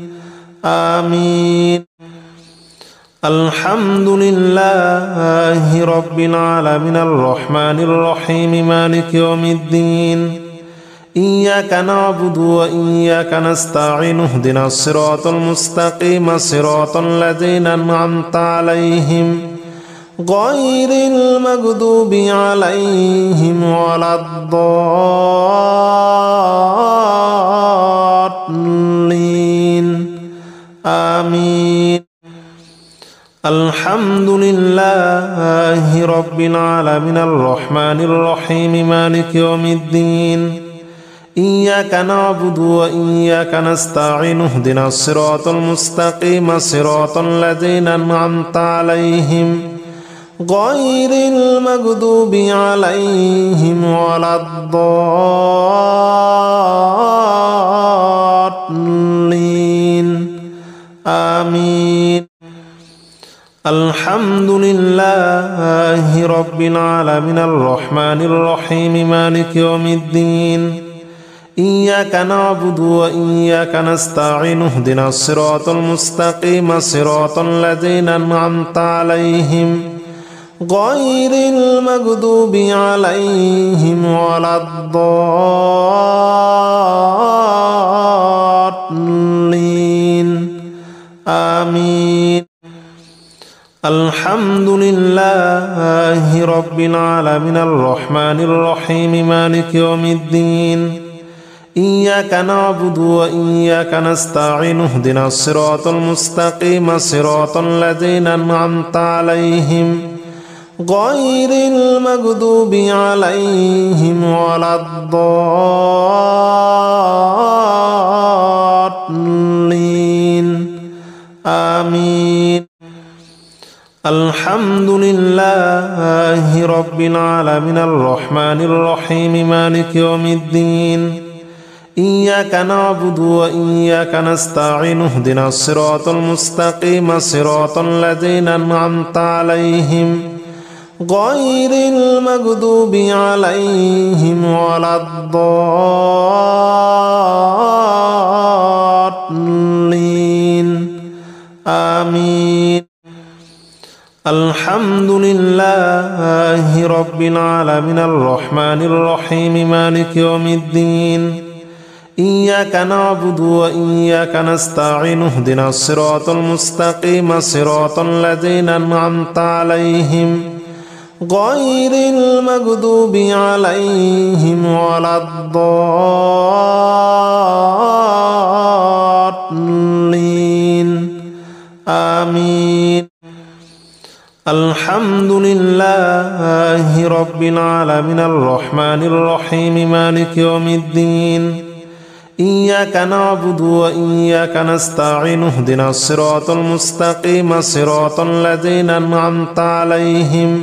[SPEAKER 1] آمين. الحمد لله رب العالمين الرحمن الرحيم مالك يوم الدين إياك نعبد وإياك نستعين اهدنا الصراط المستقيم صراط الذين أنعمت عليهم غير المغضوب عليهم ولا الضالين آمين. الحمد لله رب العالمين الرحمن الرحيم مالك يوم الدين إياك نعبد وإياك نستعين اهدنا الصراط المستقيم صراط الذين أنعمت عليهم غير المغضوب عليهم ولا الضالين آمين. الحمد لله رب العالمين الرحمن الرحيم مالك يوم الدين إياك نعبد وإياك نستعين اهدنا الصراط المستقيم صراط الذين أنعمت عليهم غير المغضوب عليهم ولا الضالين آمين. الحمد لله رب العالمين الرحمن الرحيم مالك يوم الدين إياك نعبد وإياك نستعين اهدنا الصراط المستقيم صراط الذين أنعمت عليهم غير المغضوب عليهم ولا الضالين آمين. الحمد لله رب العالمين الرحمن الرحيم مالك يوم الدين إياك نعبد وإياك نستعين اهدنا الصراط المستقيم صراط الذين أنعمت عليهم غير المغضوب عليهم ولا الضالين آمين. الحمد لله رب العالمين الرحمن الرحيم مالك يوم الدين إياك نعبد وإياك نستعين اهدنا الصراط المستقيم صراط الذين أنعمت عليهم غير المغضوب عليهم ولا الضالين آمين. الحمد لله رب العالمين الرحمن الرحيم مالك يوم الدين إياك نعبد وإياك نستعين اهدنا الصراط المستقيم صراط الذين أنعمت عليهم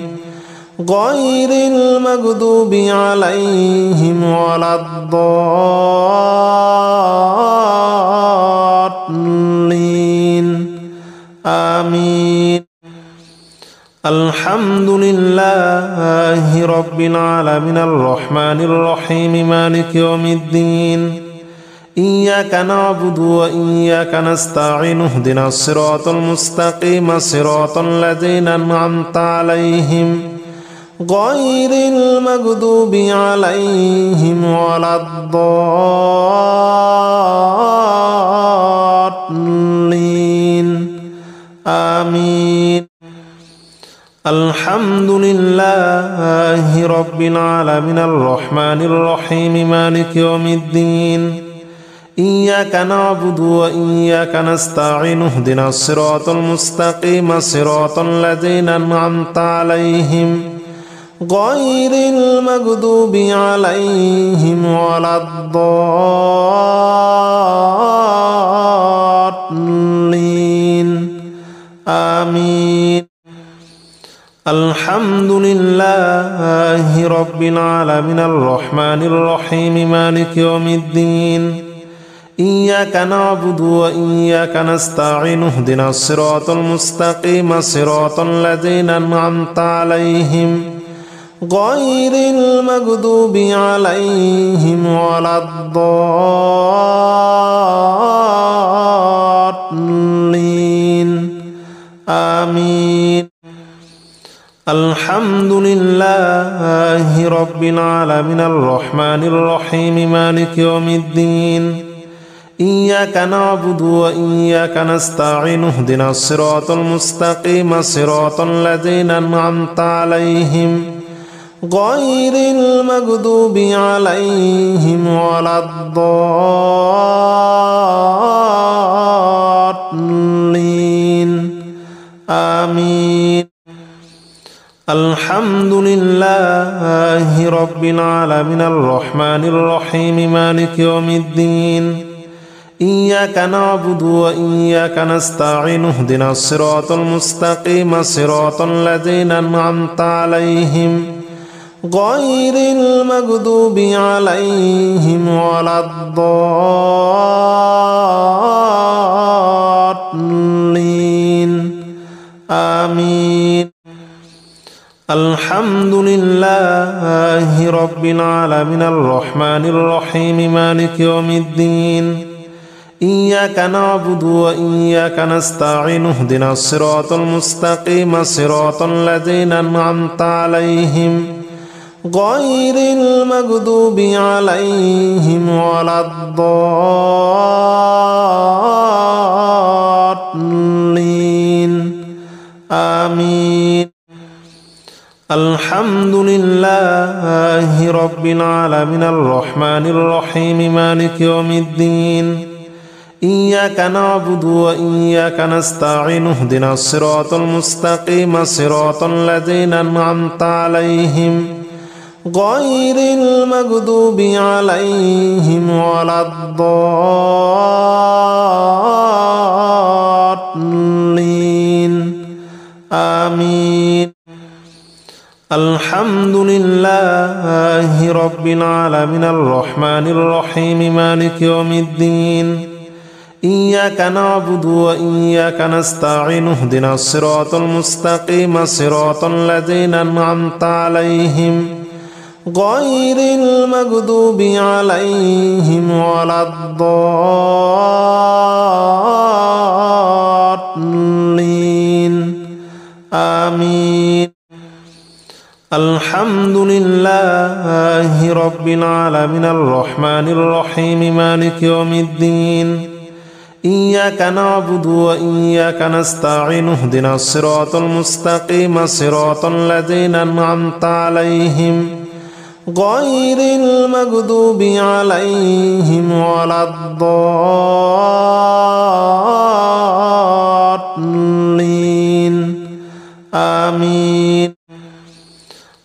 [SPEAKER 1] غير المغضوب عليهم ولا الضالين آمين. الحمد لله رب العالمين الرحمن الرحيم مالك يوم الدين إياك نعبد وإياك نستعين اهدنا الصراط المستقيم صراط الذين أنعمت عليهم غير المغضوب عليهم ولا الضالين آمين. الحمد لله رب العالمين الرحمن الرحيم مالك يوم الدين إياك نعبد وإياك نستعين اهدنا الصراط المستقيم صراط الذين أنعمت عليهم غير المغضوب عليهم ولا الضالين آمين. الحمد لله رب العالمين الرحمن الرحيم مالك يوم الدين إياك نعبد وإياك نستعين اهدنا الصراط المستقيم صراط الذين أنعمت عليهم غير المغضوب عليهم ولا الضالين آمين. الحمد لله رب العالمين الرحمن الرحيم مالك يوم الدين إياك نعبد وإياك نستعين اهدنا الصراط المستقيم صراط الذين أنعمت عليهم غير المغضوب عليهم ولا الضالين آمين. الحمد لله رب العالمين الرحمن الرحيم مالك يوم الدين إياك نعبد وإياك نستعين اهدنا الصراط المستقيم صراط الذين أنعمت عليهم غير المغضوب عليهم ولا الضالين آمين. الحمد لله رب العالمين الرحمن الرحيم مالك يوم الدين إياك نعبد وإياك نستعين اهدنا الصراط المستقيم صراط الذين أنعمت عليهم غير المغضوب عليهم ولا الضالين آمين. الحمد لله رب العالمين الرحمن الرحيم مالك يوم الدين إياك نعبد وإياك نستعين اهدنا الصراط المستقيم صراط الذين أنعمت عليهم غير المغضوب عليهم ولا الضالين آمين. الحمد لله رب العالمين الرحمن الرحيم مالك يوم الدين إياك نعبد وإياك نستعين اهدنا الصراط المستقيم صراط الذين أنعمت عليهم غير المغضوب عليهم ولا الضالين آمين. الحمد لله رب العالمين الرحمن الرحيم مالك يوم الدين إياك نعبد وإياك نستعين اهدنا الصراط المستقيم صراط الذين أنعمت عليهم غير المغضوب عليهم ولا الضالين آمين.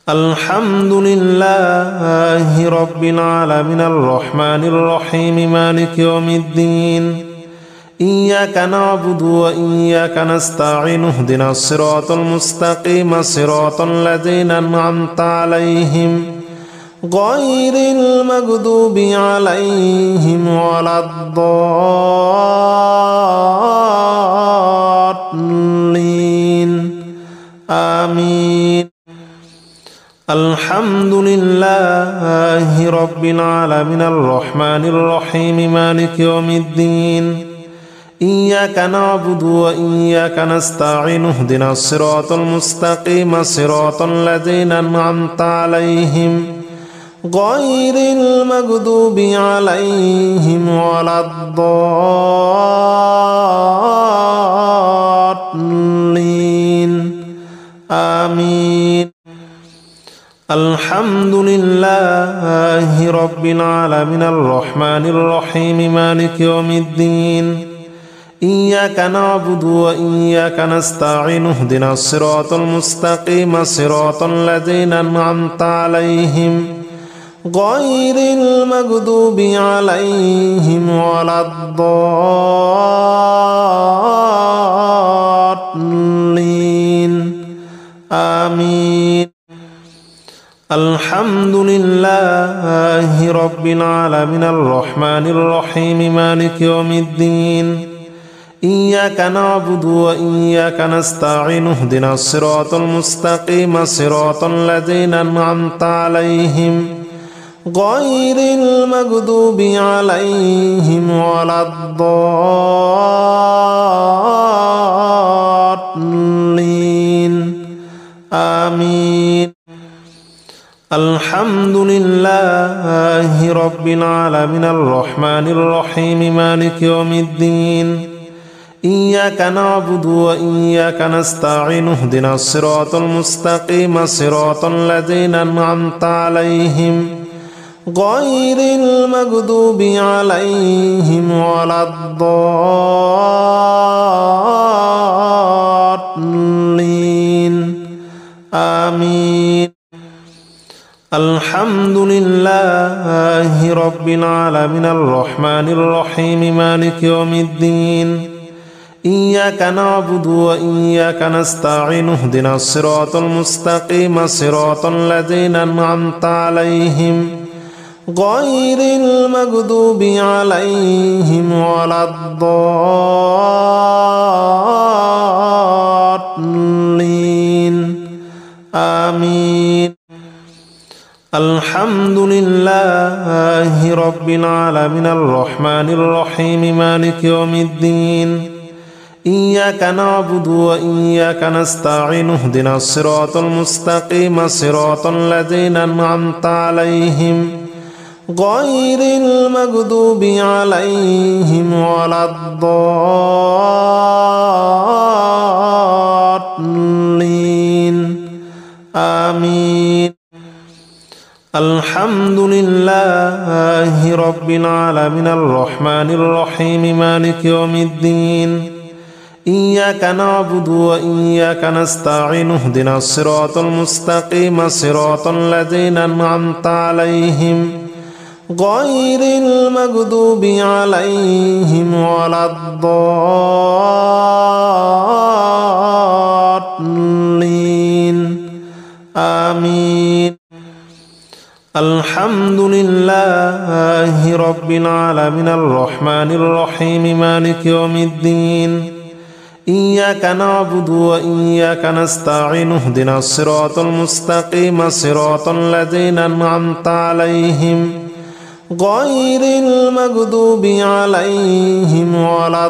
[SPEAKER 1] الحمد لله رب العالمين الرحمن الرحيم مالك يوم الدين إياك نعبد وإياك نستعين اهدنا الصراط المستقيم صراط الذين أنعمت عليهم غير المغضوب عليهم ولا الضالين آمين. الحمد لله رب العالمين الرحمن الرحيم مالك يوم الدين إياك نعبد وإياك نستعين اهدنا الصراط المستقيم صراط الذين أنعمت عليهم غير المغضوب عليهم ولا الضالين آمين. الحمد لله رب العالمين الرحمن الرحيم مالك يوم الدين إياك نعبد وإياك نستعين اهدنا الصراط المستقيم صراط الذين أنعمت عليهم غير المغضوب عليهم ولا الضالين آمين. الحمد لله رب العالمين الرحمن الرحيم مالك يوم الدين إياك نعبد وإياك نستعين اهدنا الصراط المستقيم صراط الذين أنعمت عليهم غير المغضوب عليهم ولا الضالين آمين. الحمد لله رب العالمين الرحمن الرحيم مالك يوم الدين إياك نعبد وإياك نستعين اهدنا الصراط المستقيم صراط الذين أنعمت عليهم غير المغضوب عليهم ولا الضالين آمين. الحمد لله رب العالمين الرحمن الرحيم مالك يوم الدين إياك نعبد وإياك نستعين اهدنا الصراط المستقيم صراط الذين أنعمت عليهم غير المغضوب عليهم ولا الضالين آمين. الحمد لله رب العالمين الرحمن الرحيم مالك يوم الدين إياك نعبد وإياك نستعين اهدنا الصراط المستقيم صراط الذين أنعمت عليهم غير المغضوب عليهم ولا الضالين آمين. الحمد لله رب العالمين الرحمن الرحيم مالك يوم الدين إياك نعبد وإياك نستعين اهدنا الصراط المستقيم صراط الذين أنعمت عليهم غير المغضوب عليهم ولا الضالين آمين. الحمد لله رب العالمين الرحمن الرحيم مالك يوم الدين إياك نعبد وإياك نستعين اهدنا الصراط المستقيم صراط الذين أنعمت عليهم غير المغضوب عليهم ولا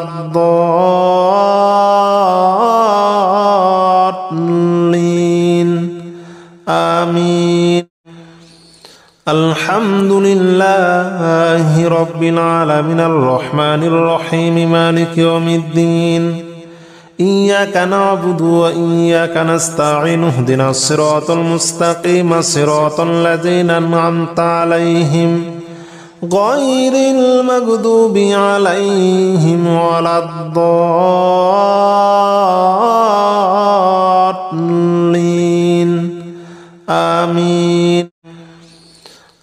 [SPEAKER 1] الضالين آمين. الحمد لله رب العالمين الرحمن الرحيم مالك يوم الدين إياك نعبد وإياك نستعين اهدنا الصراط المستقيم صراط الذين أنعمت عليهم غير المغضوب عليهم ولا الضالين آمين.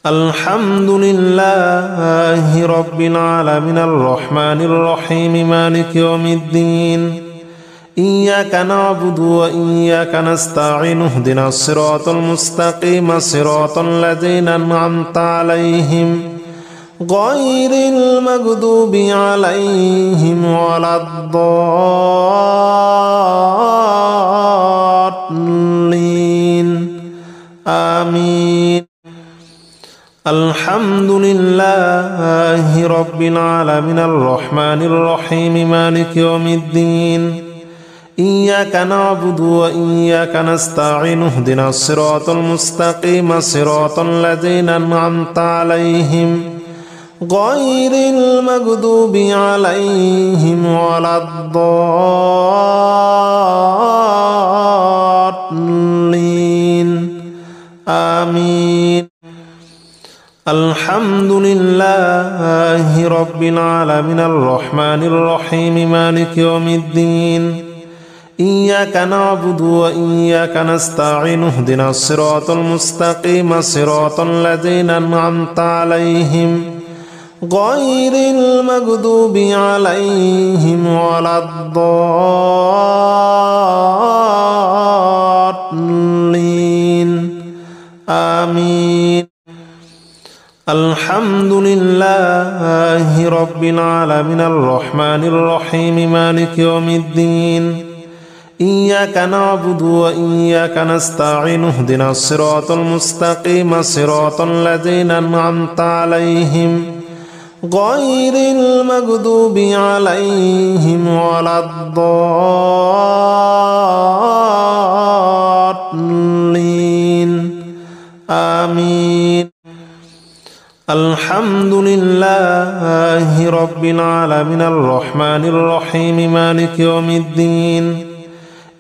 [SPEAKER 1] الحمد لله رب العالمين الرحمن الرحيم مالك يوم الدين إياك نعبد وإياك نستعين اهدنا الصراط المستقيم صراط الذين أنعمت عليهم غير المغضوب عليهم ولا الضالين آمين. الحمد لله رب العالمين الرحمن الرحيم مالك يوم الدين إياك نعبد وإياك نستعين اهدنا الصراط المستقيم صراط الذين أنعمت عليهم غير المغضوب عليهم ولا الضالين آمين. الحمد لله رب العالمين الرحمن الرحيم مالك يوم الدين إياك نعبد وإياك نستعين اهدنا الصراط المستقيم صراط الذين أنعمت عليهم غير المغضوب عليهم ولا الضالين آمين. الحمد لله رب العالمين الرحمن الرحيم مالك يوم الدين إياك نعبد وإياك نستعين اهدنا الصراط المستقيم صراط الذين أنعمت عليهم غير المغضوب عليهم ولا الضالين آمين. الحمد لله رب العالمين الرحمن الرحيم مالك يوم الدين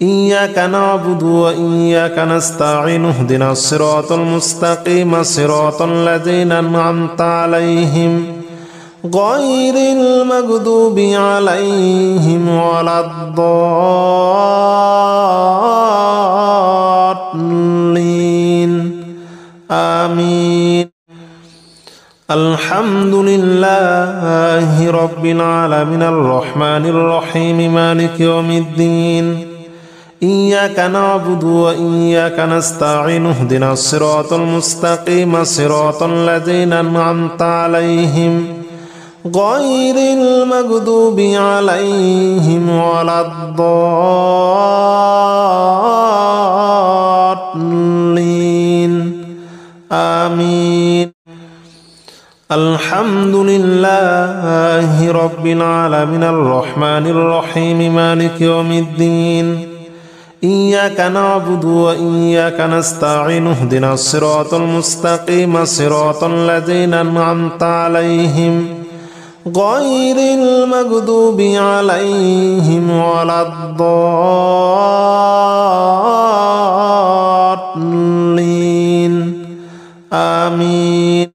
[SPEAKER 1] إياك نعبد وإياك نستعين اهدنا الصراط المستقيم صراط الذين أنعمت عليهم غير المغضوب عليهم ولا الضالين آمين. الحمد لله رب العالمين الرحمن الرحيم مالك يوم الدين إياك نعبد وإياك نستعين اهدنا الصراط المستقيم صراط الذين أنعمت عليهم غير المغضوب عليهم ولا الضالين آمين. الحمد لله رب العالمين الرحمن الرحيم مالك يوم الدين إياك نعبد وإياك نستعين اهدنا الصراط المستقيم صراط الذين أنعمت عليهم غير المغضوب عليهم ولا الضالين آمين.